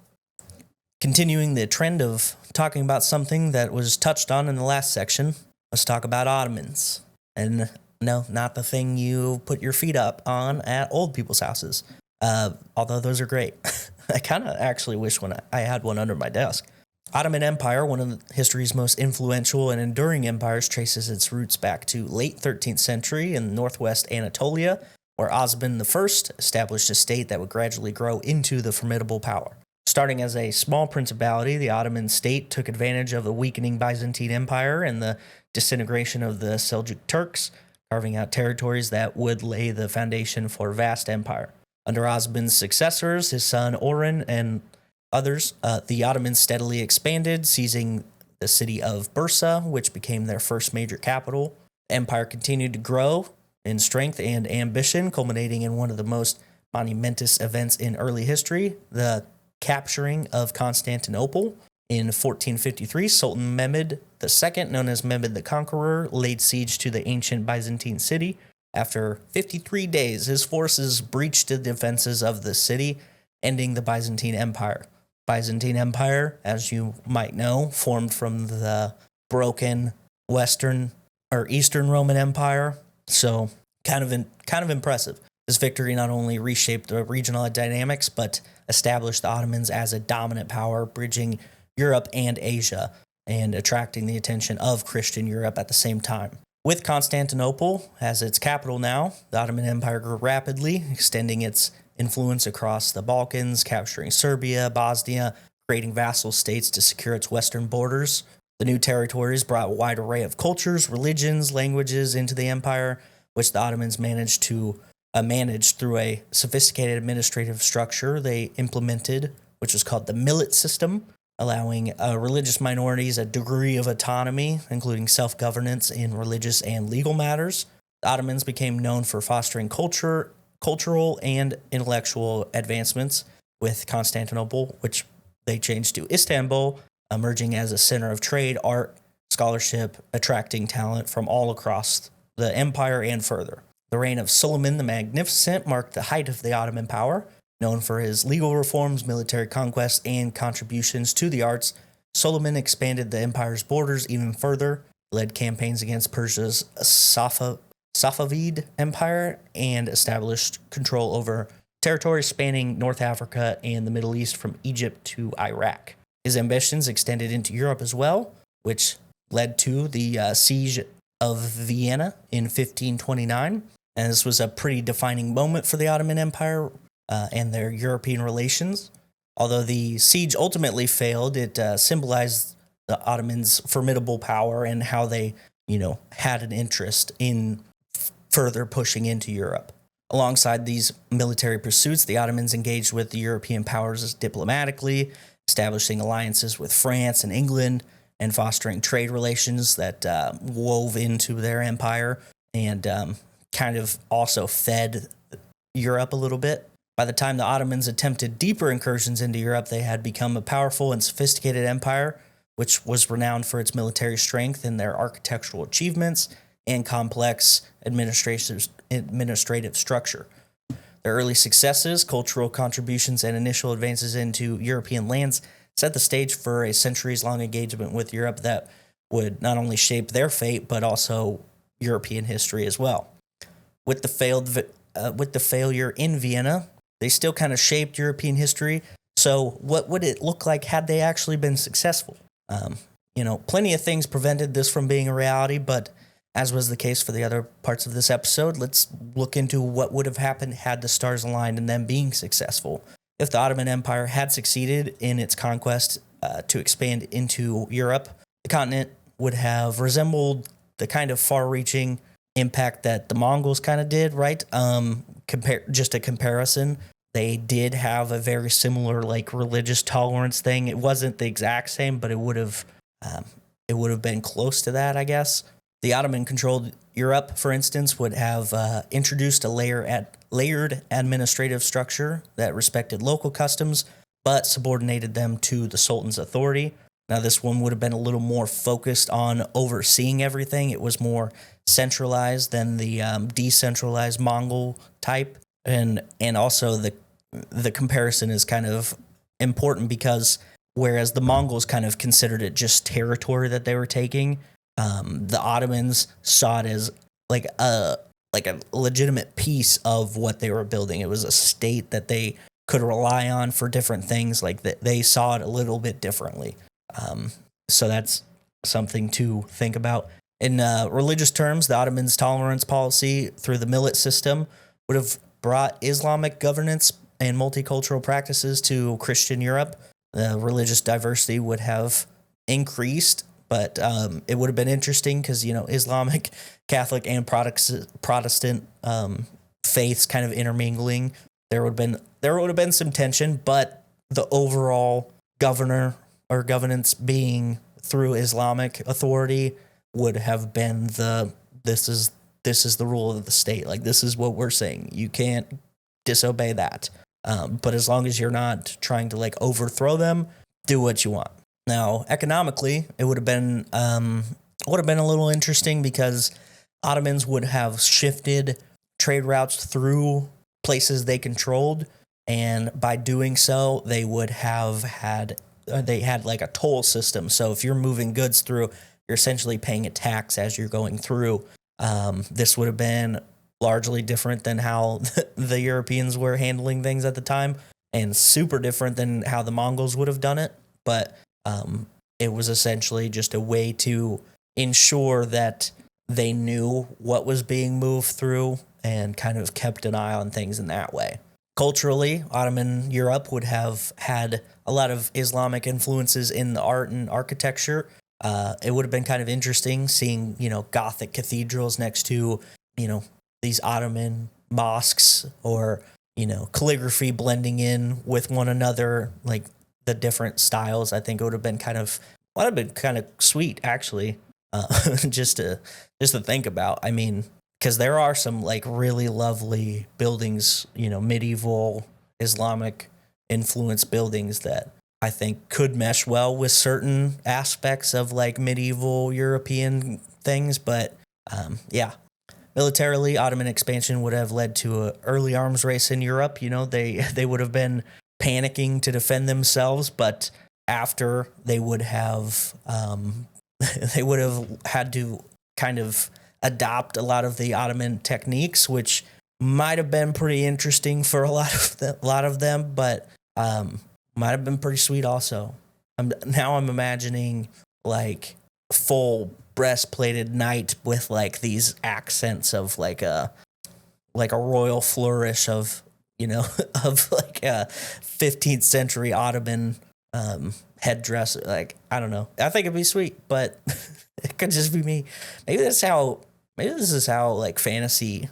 Continuing the trend of talking about something that was touched on in the last section, let's talk about Ottomans. And no, not the thing you put your feet up on at old people's houses. Although those are great. I kind of actually wish I had one under my desk. Ottoman Empire, one of history's most influential and enduring empires, traces its roots back to late 13th century in northwest Anatolia, where Osman I established a state that would gradually grow into the formidable power. Starting as a small principality, the Ottoman state took advantage of the weakening Byzantine Empire and the disintegration of the Seljuk Turks, carving out territories that would lay the foundation for a vast empire. Under Osman's successors, his son Orhan and others. The Ottomans steadily expanded, seizing the city of Bursa, which became their first major capital. The empire continued to grow in strength and ambition, culminating in one of the most monumentous events in early history, the capturing of Constantinople. In 1453, Sultan Mehmed II, known as Mehmed the Conqueror, laid siege to the ancient Byzantine city. After 53 days, his forces breached the defenses of the city, ending the Byzantine Empire. Byzantine Empire, as you might know, formed from the broken Western or Eastern Roman Empire. So kind of impressive. This victory not only reshaped the regional dynamics, but established the Ottomans as a dominant power, bridging Europe and Asia, and attracting the attention of Christian Europe at the same time. With Constantinople as its capital now, the Ottoman Empire grew rapidly, extending its influence across the Balkans, capturing Serbia, Bosnia, creating vassal states to secure its western borders. The new territories brought a wide array of cultures, religions, languages into the empire, which the Ottomans managed through a sophisticated administrative structure they implemented, which was called the millet system, allowing religious minorities a degree of autonomy, including self-governance in religious and legal matters. The Ottomans became known for fostering cultural and intellectual advancements, with Constantinople, which they changed to Istanbul, emerging as a center of trade, art, scholarship, attracting talent from all across the empire and further. The reign of Suleiman the Magnificent marked the height of the Ottoman power. Known for his legal reforms, military conquests, and contributions to the arts, Suleiman expanded the empire's borders even further, led campaigns against Persia's Safavid Empire, and established control over territories spanning North Africa and the Middle East from Egypt to Iraq. His ambitions extended into Europe as well, which led to the siege of Vienna in 1529. And this was a pretty defining moment for the Ottoman Empire and their European relations. Although the siege ultimately failed, it symbolized the Ottomans' formidable power and how they, had an interest in further pushing into Europe. Alongside these military pursuits, the Ottomans engaged with the European powers diplomatically, establishing alliances with France and England, and fostering trade relations that wove into their empire and kind of also fed Europe a little bit. By the time the Ottomans attempted deeper incursions into Europe, they had become a powerful and sophisticated empire, which was renowned for its military strength and their architectural achievements and complex administrative structure. Their early successes, cultural contributions, and initial advances into European lands set the stage for a centuries-long engagement with Europe that would not only shape their fate, but also European history as well. With the failure in Vienna, they still kind of shaped European history. So what would it look like had they actually been successful? Plenty of things prevented this from being a reality, but as was the case for the other parts of this episode, let's look into what would have happened had the stars aligned and them being successful. If the Ottoman Empire had succeeded in its conquest to expand into Europe, the continent would have resembled the kind of far-reaching impact that the Mongols kind of did, right? Just a comparison, they did have a very similar religious tolerance thing. It wasn't the exact same, but it would have been close to that, I guess. The Ottoman-controlled Europe, for instance, would have introduced a layered administrative structure that respected local customs, but subordinated them to the Sultan's authority. Now, this one would have been a little more focused on overseeing everything. It was more centralized than the decentralized Mongol type. And also the comparison is kind of important because whereas the Mongols kind of considered it just territory that they were taking, the Ottomans saw it as like a legitimate piece of what they were building. It was a state that they could rely on for different things. Like they saw it a little bit differently. So that's something to think about. In religious terms, the Ottomans' tolerance policy through the millet system would have brought Islamic governance and multicultural practices to Christian Europe. The religious diversity would have increased, but it would have been interesting because, Islamic, Catholic, and Protestant faiths kind of intermingling. There would have been some tension, but the overall governor or governance being through Islamic authority would have been this is the rule of the state. Like, this is what we're saying. You can't disobey that. But as long as you're not trying to like overthrow them, do what you want. Now, economically, it would have been a little interesting because Ottomans would have shifted trade routes through places they controlled, and by doing so, they would have had like a toll system. So if you're moving goods through, you're essentially paying a tax as you're going through. This would have been largely different than how the Europeans were handling things at the time, and super different than how the Mongols would have done it. But it was essentially just a way to ensure that they knew what was being moved through and kind of kept an eye on things in that way. Culturally, Ottoman Europe would have had a lot of Islamic influences in the art and architecture. It would have been kind of interesting seeing, Gothic cathedrals next to, these Ottoman mosques, or, calligraphy blending in with one another, like the different styles. I think it would have been kind of sweet, actually, just to think about. I mean, because there are some like really lovely buildings, medieval Islamic influence buildings that I think could mesh well with certain aspects of like medieval European things. But militarily, Ottoman expansion would have led to an early arms race in Europe. They would have been panicking to defend themselves, but after they would have had to kind of adopt a lot of the Ottoman techniques, which might have been pretty interesting for a lot of them, but might have been pretty sweet also. I'm imagining like full breastplated knight with like these accents of like a royal flourish of of like a 15th century Ottoman headdress. Like, I don't know. I think it'd be sweet, but it could just be me. Maybe this is how like fantasy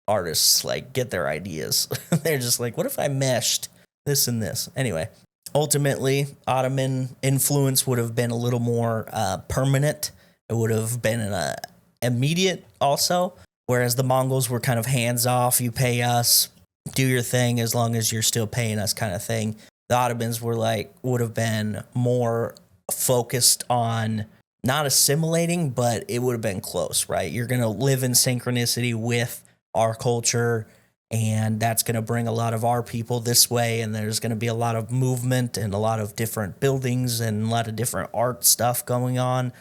artists like get their ideas. They're just like, what if I meshed this and this? Anyway, ultimately, Ottoman influence would have been a little more permanent. It would have been immediate also, whereas the Mongols were kind of hands off. You pay us, do your thing as long as you're still paying us, kind of thing. The Ottomans would have been more focused on not assimilating, but it would have been close, right? You're going to live in synchronicity with our culture, and that's going to bring a lot of our people this way, and there's going to be a lot of movement and a lot of different buildings and a lot of different art stuff going on,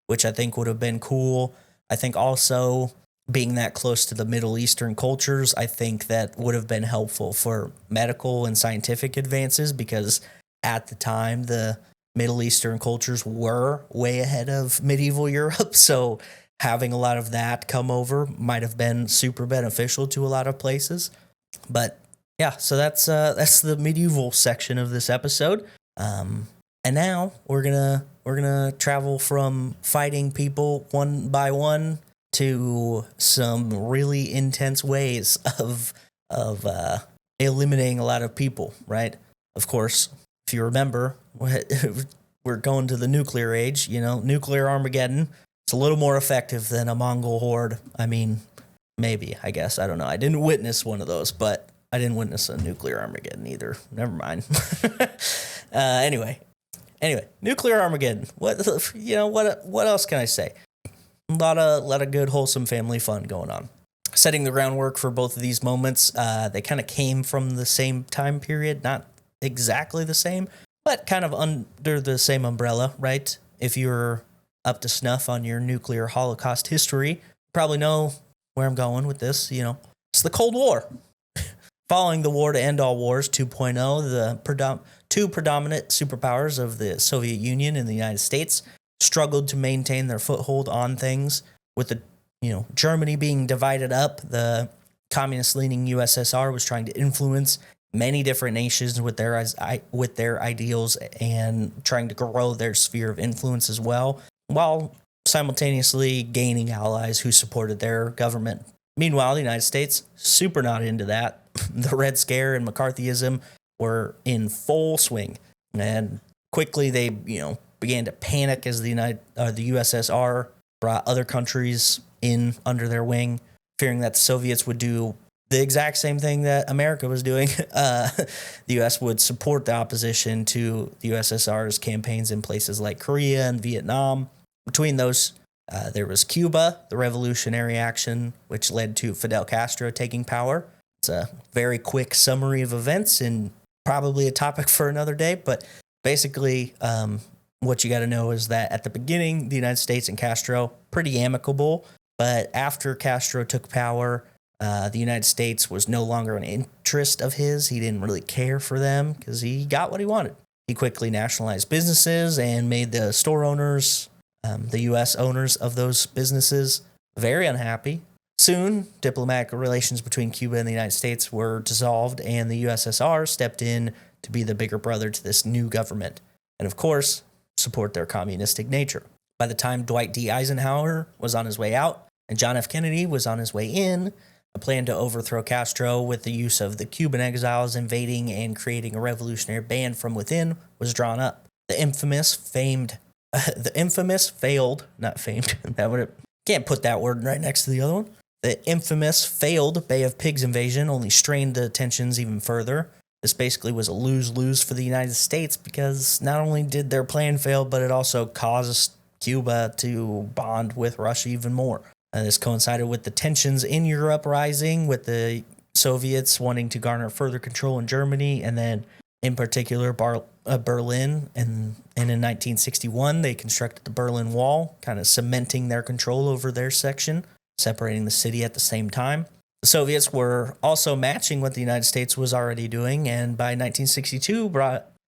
which I think would have been cool. I think also being that close to the Middle Eastern cultures, I think that would have been helpful for medical and scientific advances, because at the time, the Middle Eastern cultures were way ahead of medieval Europe. So having a lot of that come over might have been super beneficial to a lot of places. But yeah, so that's the medieval section of this episode. And now we're gonna travel from fighting people one by one to some really intense ways of eliminating a lot of people, right? Of course, if you remember, we're going to the nuclear age, nuclear Armageddon. It's a little more effective than a Mongol horde. I mean, maybe, I guess. I don't know. I didn't witness one of those, but I didn't witness a nuclear Armageddon either. Never mind. Anyway, nuclear Armageddon. What else can I say? A lot of good, wholesome family fun going on. Setting the groundwork for both of these moments, they kind of came from the same time period, not exactly the same, but kind of under the same umbrella, right? If you're up to snuff on your nuclear Holocaust history, you probably know where I'm going with this. It's the Cold War. Following the War to End All Wars 2.0, the two predominant superpowers of the Soviet Union and the United States struggled to maintain their foothold on things. With Germany being divided up, the communist-leaning USSR was trying to influence many different nations with their ideals and trying to grow their sphere of influence as well, while simultaneously gaining allies who supported their government. Meanwhile, the United States, super not into that. The Red Scare and McCarthyism were in full swing, and quickly they began to panic as the USSR brought other countries in under their wing, fearing that the Soviets would do the exact same thing that America was doing. The U.S. would support the opposition to the USSR's campaigns in places like Korea and Vietnam. Between those, there was Cuba, the revolutionary action, which led to Fidel Castro taking power. It's a very quick summary of events and probably a topic for another day, but basically what you got to know is that at the beginning, the United States and Castro, pretty amicable, but after Castro took power, the United States was no longer an interest of his. He didn't really care for them because he got what he wanted. He quickly nationalized businesses and made the store owners, the U.S. owners of those businesses, very unhappy. Soon, diplomatic relations between Cuba and the United States were dissolved, and the USSR stepped in to be the bigger brother to this new government, and of course, support their communistic nature. By the time Dwight D. Eisenhower was on his way out and John F. Kennedy was on his way in, a plan to overthrow Castro with the use of the Cuban exiles invading and creating a revolutionary band from within was drawn up. The infamous failed, not famed, can't put that word right next to the other one. The infamous failed Bay of Pigs invasion only strained the tensions even further. This basically was a lose-lose for the United States because not only did their plan fail, but it also caused Cuba to bond with Russia even more. This coincided with the tensions in Europe rising, with the Soviets wanting to garner further control in Germany, and then in particular Berlin. And in 1961, they constructed the Berlin Wall, kind of cementing their control over their section, separating the city at the same time. The Soviets were also matching what the United States was already doing, and by 1962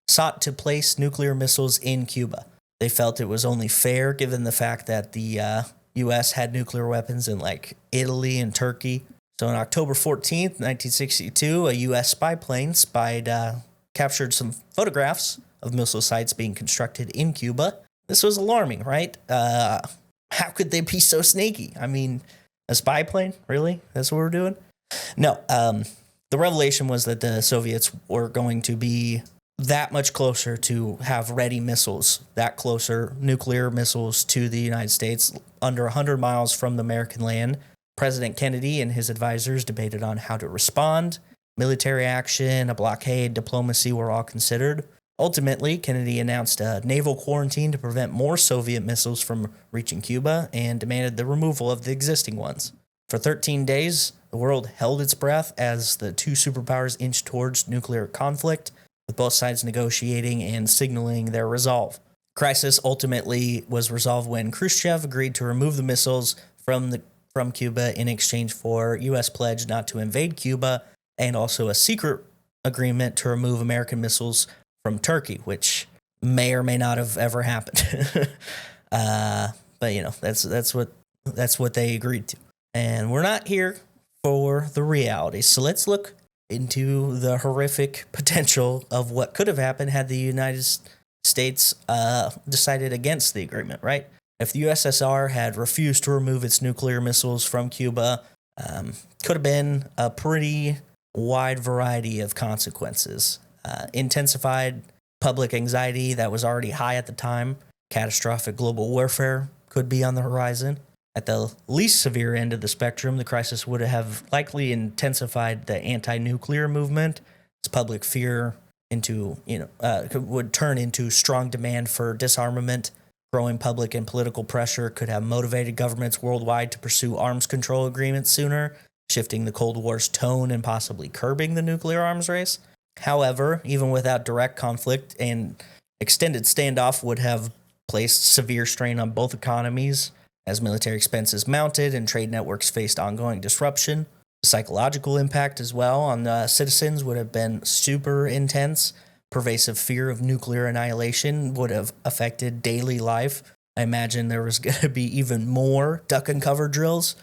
sought to place nuclear missiles in Cuba. They felt it was only fair given the fact that the U.S. had nuclear weapons in like Italy and Turkey. So on October 14th, 1962, a U.S. spy plane captured some photographs of missile sites being constructed in Cuba. This was alarming, right? How could they be so sneaky? I mean, a spy plane? Really? That's what we're doing? No. The revelation was that the Soviets were going to be that much closer to have ready missiles, that closer nuclear missiles to the United States, under 100 miles from the American land. President Kennedy and his advisors debated on how to respond. Military action, a blockade, diplomacy were all considered. Ultimately, Kennedy announced a naval quarantine to prevent more Soviet missiles from reaching Cuba and demanded the removal of the existing ones. For 13 days, the world held its breath as the two superpowers inched towards nuclear conflict, with both sides negotiating and signaling their resolve. Crisis ultimately was resolved when Khrushchev agreed to remove the missiles from Cuba in exchange for U.S. pledge not to invade Cuba, and also a secret agreement to remove American missiles from Turkey, which may or may not have ever happened. But that's what they agreed to. And we're not here for the reality. So let's look into the horrific potential of what could have happened had the United States decided against the agreement, right? If the USSR had refused to remove its nuclear missiles from Cuba, could have been a pretty wide variety of consequences. Intensified public anxiety that was already high at the time, catastrophic global warfare could be on the horizon. At the least severe end of the spectrum, the crisis would have likely intensified the anti-nuclear movement. Its public fear would turn into strong demand for disarmament. Growing public and political pressure could have motivated governments worldwide to pursue arms control agreements sooner, shifting the Cold War's tone and possibly curbing the nuclear arms race. However, even without direct conflict, an extended standoff would have placed severe strain on both economies, as military expenses mounted and trade networks faced ongoing disruption. The psychological impact as well on citizens would have been super intense. Pervasive fear of nuclear annihilation would have affected daily life. I imagine there was going to be even more duck and cover drills.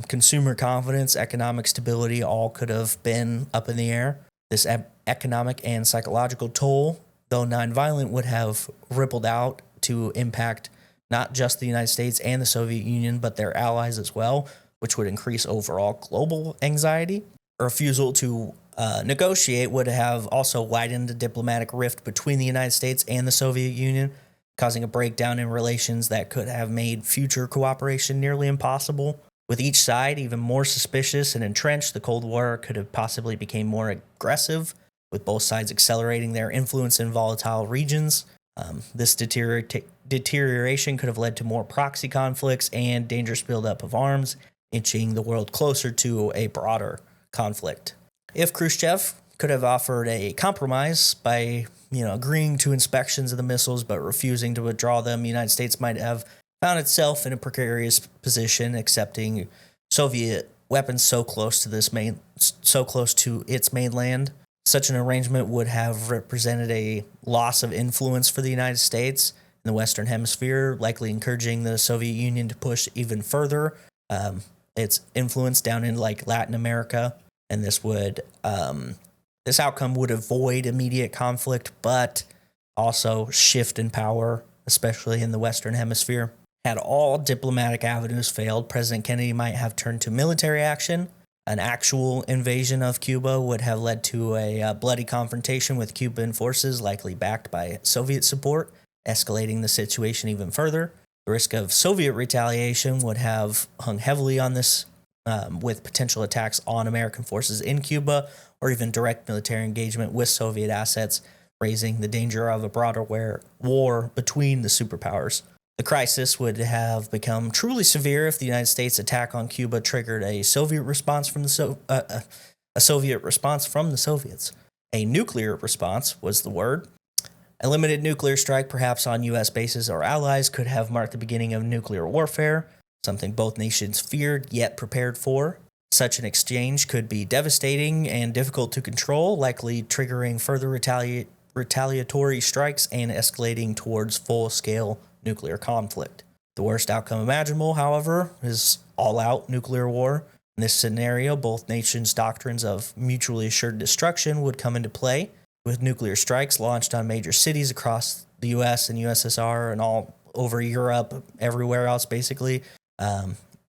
Consumer confidence, economic stability, all could have been up in the air. This economic and psychological toll, though nonviolent, would have rippled out to impact not just the United States and the Soviet Union, but their allies as well, which would increase overall global anxiety. A refusal to negotiate would have also widened the diplomatic rift between the United States and the Soviet Union, causing a breakdown in relations that could have made future cooperation nearly impossible. With each side even more suspicious and entrenched, the Cold War could have possibly become more aggressive, with both sides accelerating their influence in volatile regions. This deterioration could have led to more proxy conflicts and dangerous buildup of arms, inching the world closer to a broader conflict. If Khrushchev could have offered a compromise by, agreeing to inspections of the missiles but refusing to withdraw them, the United States might have found itself in a precarious position, accepting Soviet weapons so close to its mainland. Such an arrangement would have represented a loss of influence for the United States in the Western Hemisphere, likely encouraging the Soviet Union to push even further its influence down in Latin America. And this outcome would avoid immediate conflict, but also shift in power, especially in the Western Hemisphere. Had all diplomatic avenues failed, President Kennedy might have turned to military action. An actual invasion of Cuba would have led to a bloody confrontation with Cuban forces, likely backed by Soviet support, escalating the situation even further. The risk of Soviet retaliation would have hung heavily on this, with potential attacks on American forces in Cuba or even direct military engagement with Soviet assets, raising the danger of a broader war between the superpowers. The crisis would have become truly severe if the United States' attack on Cuba triggered a Soviet response from the Soviets. A nuclear response was the word. A limited nuclear strike, perhaps on U.S. bases or allies, could have marked the beginning of nuclear warfare, something both nations feared yet prepared for. Such an exchange could be devastating and difficult to control, likely triggering further retaliatory strikes and escalating towards full-scale nuclear conflict. The worst outcome imaginable, however, is all-out nuclear war. In this scenario, both nations' doctrines of mutually assured destruction would come into play, with nuclear strikes launched on major cities across the U.S. and USSR and all over Europe, everywhere else basically.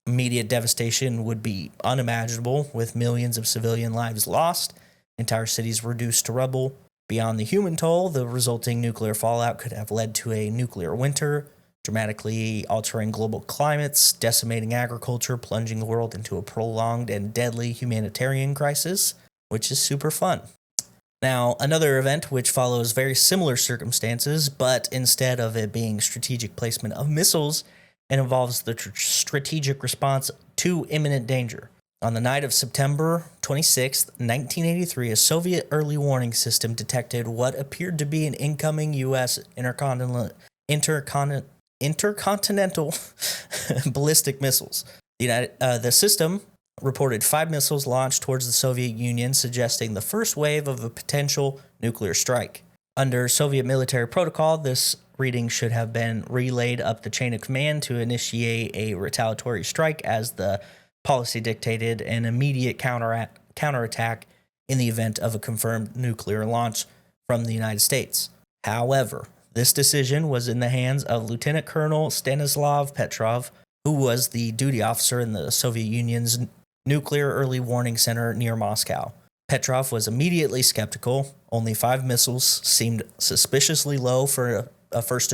Immediate devastation would be unimaginable, with millions of civilian lives lost, entire cities reduced to rubble. Beyond the human toll, the resulting nuclear fallout could have led to a nuclear winter, dramatically altering global climates, decimating agriculture, plunging the world into a prolonged and deadly humanitarian crisis, which is super fun. Now, another event which follows very similar circumstances, but instead of it being strategic placement of missiles, it involves the strategic response to imminent danger. On the night of September 26, 1983, a Soviet early warning system detected what appeared to be an incoming U.S. intercontinental ballistic missiles. The system reported 5 missiles launched towards the Soviet Union, suggesting the first wave of a potential nuclear strike. Under Soviet military protocol, this reading should have been relayed up the chain of command to initiate a retaliatory strike, as the policy dictated an immediate counterattack in the event of a confirmed nuclear launch from the United States. However, this decision was in the hands of Lieutenant Colonel Stanislav Petrov, who was the duty officer in the Soviet Union's Nuclear Early Warning Center near Moscow. Petrov was immediately skeptical. Only 5 missiles seemed suspiciously low for a first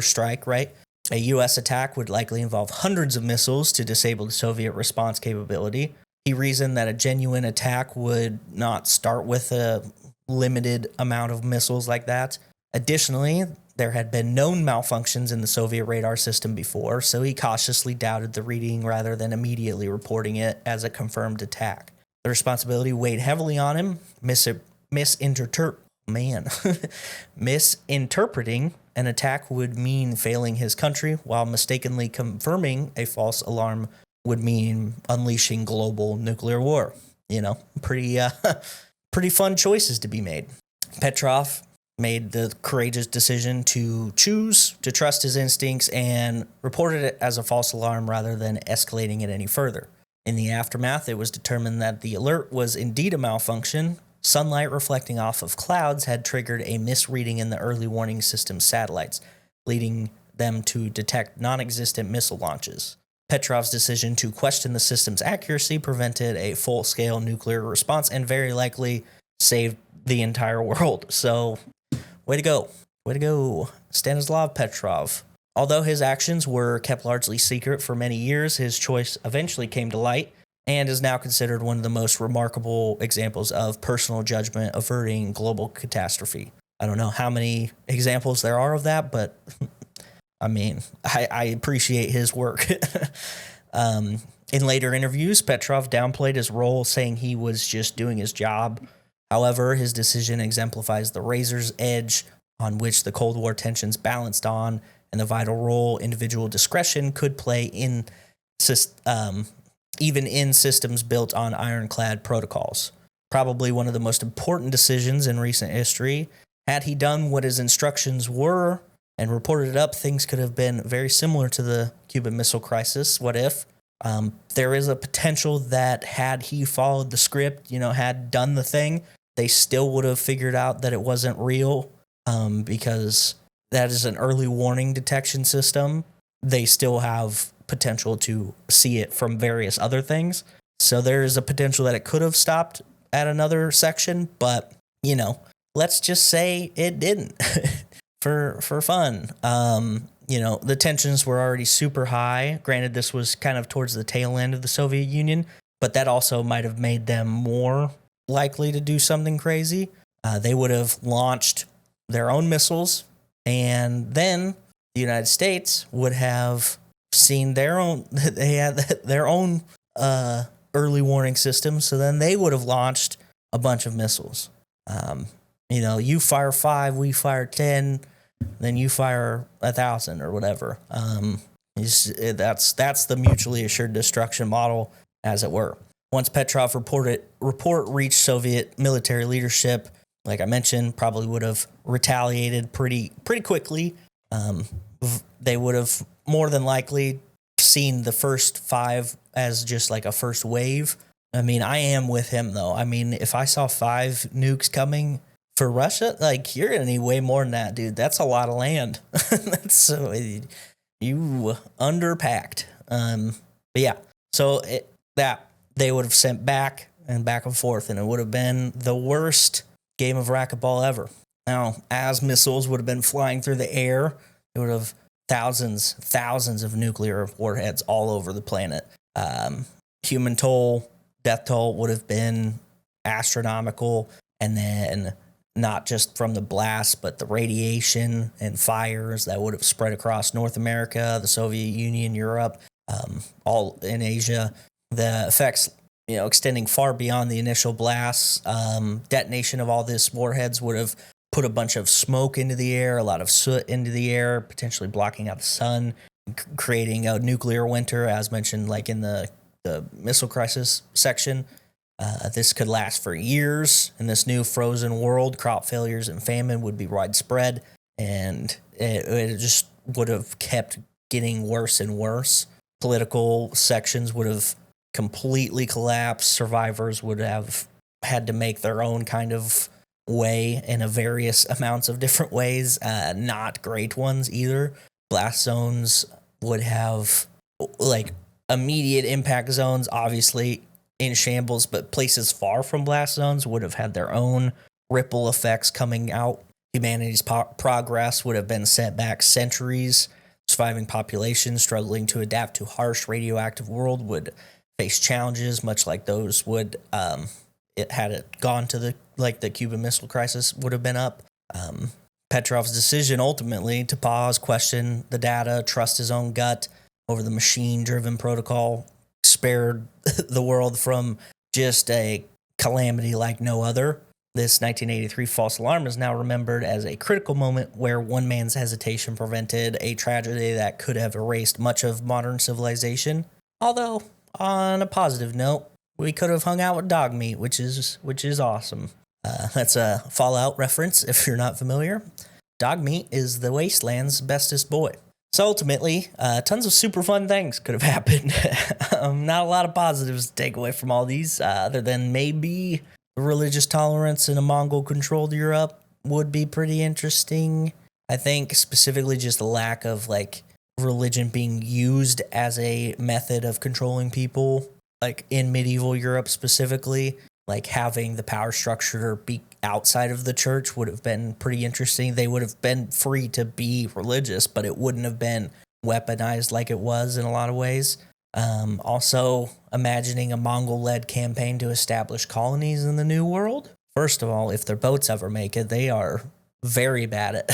strike, right? A U.S. attack would likely involve hundreds of missiles to disable the Soviet response capability. He reasoned that a genuine attack would not start with a limited amount of missiles like that. Additionally, there had been known malfunctions in the Soviet radar system before, so he cautiously doubted the reading rather than immediately reporting it as a confirmed attack. The responsibility weighed heavily on him, misinterpreting an attack would mean failing his country, while mistakenly confirming a false alarm would mean unleashing global nuclear war. Pretty fun choices to be made. Petrov made the courageous decision to choose to trust his instincts and reported it as a false alarm rather than escalating it any further. In the aftermath, it was determined that the alert was indeed a malfunction. Sunlight reflecting off of clouds had triggered a misreading in the early warning system satellites, leading them to detect non-existent missile launches. Petrov's decision to question the system's accuracy prevented a full-scale nuclear response and very likely saved the entire world. So, way to go. Way to go, Stanislav Petrov. Although his actions were kept largely secret for many years, his choice eventually came to light and is now considered one of the most remarkable examples of personal judgment averting global catastrophe. I don't know how many examples there are of that, but I mean, I appreciate his work. In later interviews, Petrov downplayed his role, saying he was just doing his job. However, his decision exemplifies the razor's edge on which the Cold War tensions balanced on, and the vital role individual discretion could play in even in systems built on ironclad protocols. Probably one of the most important decisions in recent history. Had he done what his instructions were and reported it up, things could have been very similar to the Cuban Missile Crisis. What if? There is a potential that had he followed the script, had done the thing, they still would have figured out that it wasn't real, because that is an early warning detection system. They still have potential to see it from various other things. So there is a potential that it could have stopped at another section, but, let's just say it didn't for fun. The tensions were already super high. Granted, this was kind of towards the tail end of the Soviet Union, but that also might have made them more likely to do something crazy. They would have launched their own missiles, and then the United States would have seen they had their own early warning system, so then they would have launched a bunch of missiles. You fire 5, we fire 10, then you fire 1,000 or whatever. That's the mutually assured destruction model, as it were. Once Petrov report reached Soviet military leadership, like I mentioned, probably would have retaliated pretty quickly. They would have more than likely seen the first 5 as just like a first wave. I mean, I am with him, though. I mean, if I saw 5 nukes coming for Russia, like, you're going to need way more than that, dude. That's a lot of land. That's so you underpacked. But yeah, so that they would have sent back and forth, and it would have been the worst game of racquetball ever. Now, as missiles would have been flying through the air, it would have thousands of nuclear warheads all over the planet. Human death toll would have been astronomical, and then not just from the blast, but the radiation and fires that would have spread across North America, the Soviet Union, Europe, all in Asia. The effects, extending far beyond the initial blasts. Detonation of all these warheads would have put a bunch of smoke into the air, a lot of soot into the air, potentially blocking out the sun, creating a nuclear winter, as mentioned, like in the Missile Crisis section. This could last for years. In this new frozen world, crop failures and famine would be widespread, and it just would have kept getting worse and worse. Political sections would have completely collapsed. Survivors would have had to make their own kind of way in a various amounts of different ways, not great ones either. Blast zones would have, like, immediate impact zones, obviously in shambles, but places far from blast zones would have had their own ripple effects coming out. Humanity's progress would have been set back centuries. Surviving populations struggling to adapt to harsh radioactive world would face challenges much like those would had it gone to the Cuban Missile Crisis would have been up. Petrov's decision ultimately to pause, question the data, trust his own gut over the machine-driven protocol spared the world from just a calamity like no other. This 1983 false alarm is now remembered as a critical moment where one man's hesitation prevented a tragedy that could have erased much of modern civilization. Although, on a positive note, we could have hung out with dog meat, which is awesome. That's a Fallout reference if you're not familiar. Dog meat is the wasteland's bestest boy. So ultimately, tons of super fun things could have happened. Not a lot of positives to take away from all these, other than maybe religious tolerance in a Mongol-controlled Europe would be pretty interesting. I think specifically just the lack of, religion being used as a method of controlling people, like in medieval Europe specifically, like having the power structure be outside of the church would have been pretty interesting. They would have been free to be religious, but it wouldn't have been weaponized like it was in a lot of ways. Also, imagining a Mongol-led campaign to establish colonies in the New World. First of all, if their boats ever make it, they are very bad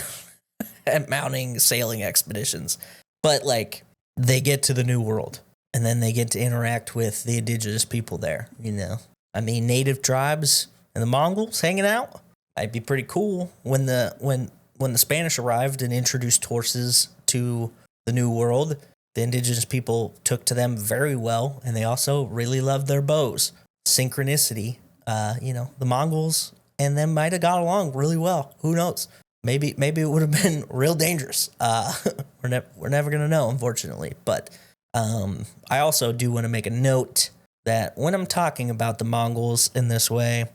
at mounting sailing expeditions. But, like, they get to the New World, and then they get to interact with the indigenous people there, you know. I mean, native tribes and the Mongols hanging out. That'd be pretty cool. When the Spanish arrived and introduced horses to the New World, the indigenous people took to them very well, and they also really loved their bows. Synchronicity, the Mongols and them might have got along really well. Who knows? Maybe it would have been real dangerous. We're never gonna know, unfortunately. But I also do want to make a note that when I'm talking about the Mongols in this way,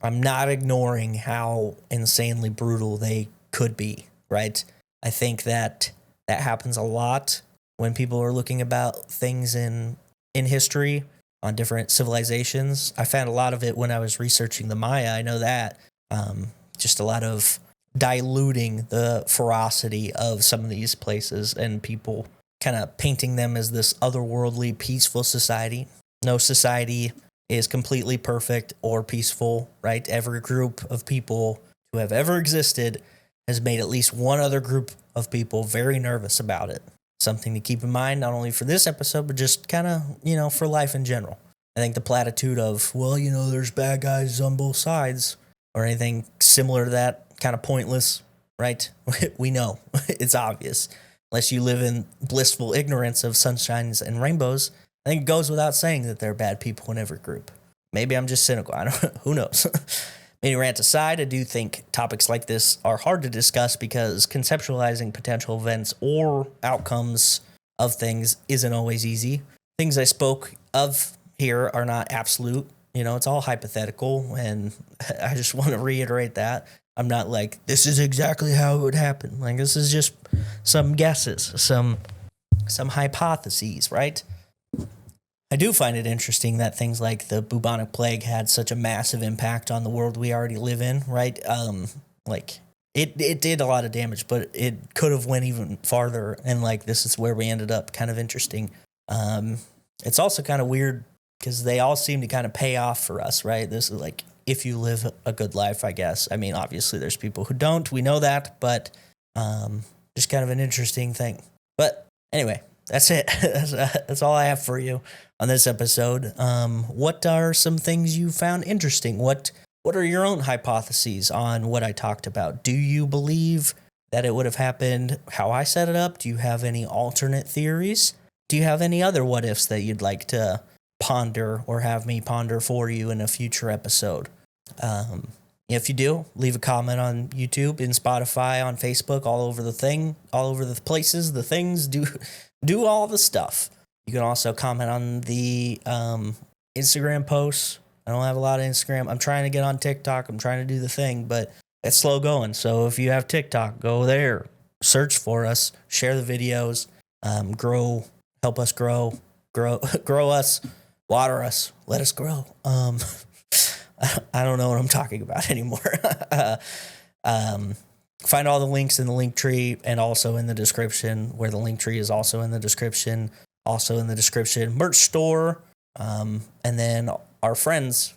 I'm not ignoring how insanely brutal they could be. Right? I think that happens a lot when people are looking about things in history on different civilizations. I found a lot of it when I was researching the Maya. I know that. Just a lot of diluting the ferocity of some of these places and people kind of painting them as this otherworldly, peaceful society. No society is completely perfect or peaceful, right? Every group of people who have ever existed has made at least one other group of people very nervous about it. Something to keep in mind, not only for this episode, but just kind of, for life in general. I think the platitude of, there's bad guys on both sides, or anything similar to that, kind of pointless, right? We know. It's obvious. Unless you live in blissful ignorance of sunshines and rainbows, I think it goes without saying that there are bad people in every group. Maybe I'm just cynical. Who knows? Many rant aside, I do think topics like this are hard to discuss because conceptualizing potential events or outcomes of things isn't always easy. Things I spoke of here are not absolute. It's all hypothetical, and I just want to reiterate that. I'm not like, this is exactly how it would happen. Like, this is just some guesses, some hypotheses, right? I do find it interesting that things like the bubonic plague had such a massive impact on the world we already live in, right? It did a lot of damage, but it could have went even farther, and this is where we ended up. Kind of interesting. It's also kind of weird because they all seem to kind of pay off for us, right? This is if you live a good life, I guess. I mean, obviously there's people who don't. We know that, but just kind of an interesting thing. But anyway, that's it. That's all I have for you on this episode. What are some things you found interesting? What are your own hypotheses on what I talked about? Do you believe that it would have happened how I set it up? Do you have any alternate theories? Do you have any other what ifs that you'd like to ponder or have me ponder for you in a future episode? If you do, leave a comment on YouTube, in Spotify, on Facebook, all over the places, the things. Do all the stuff. You can also comment on the Instagram posts. I don't have a lot of Instagram. I'm trying to get on TikTok. I'm trying to do the thing, but it's slow going. So if you have TikTok, go there, search for us, share the videos, help us grow us, water us, let us grow. I don't know what I'm talking about anymore. Find all the links in the link tree and also in the description, where the link tree is also in the description. Also in the description, merch store, and then our friends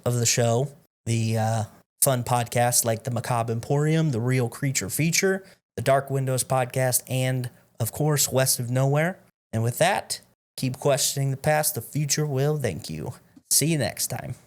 of the show, the fun podcasts like the Macabre Emporium, the Real Creature Feature, the Dark Windows podcast, and, of course, West of Nowhere. And with that, keep questioning the past. The future will thank you. See you next time.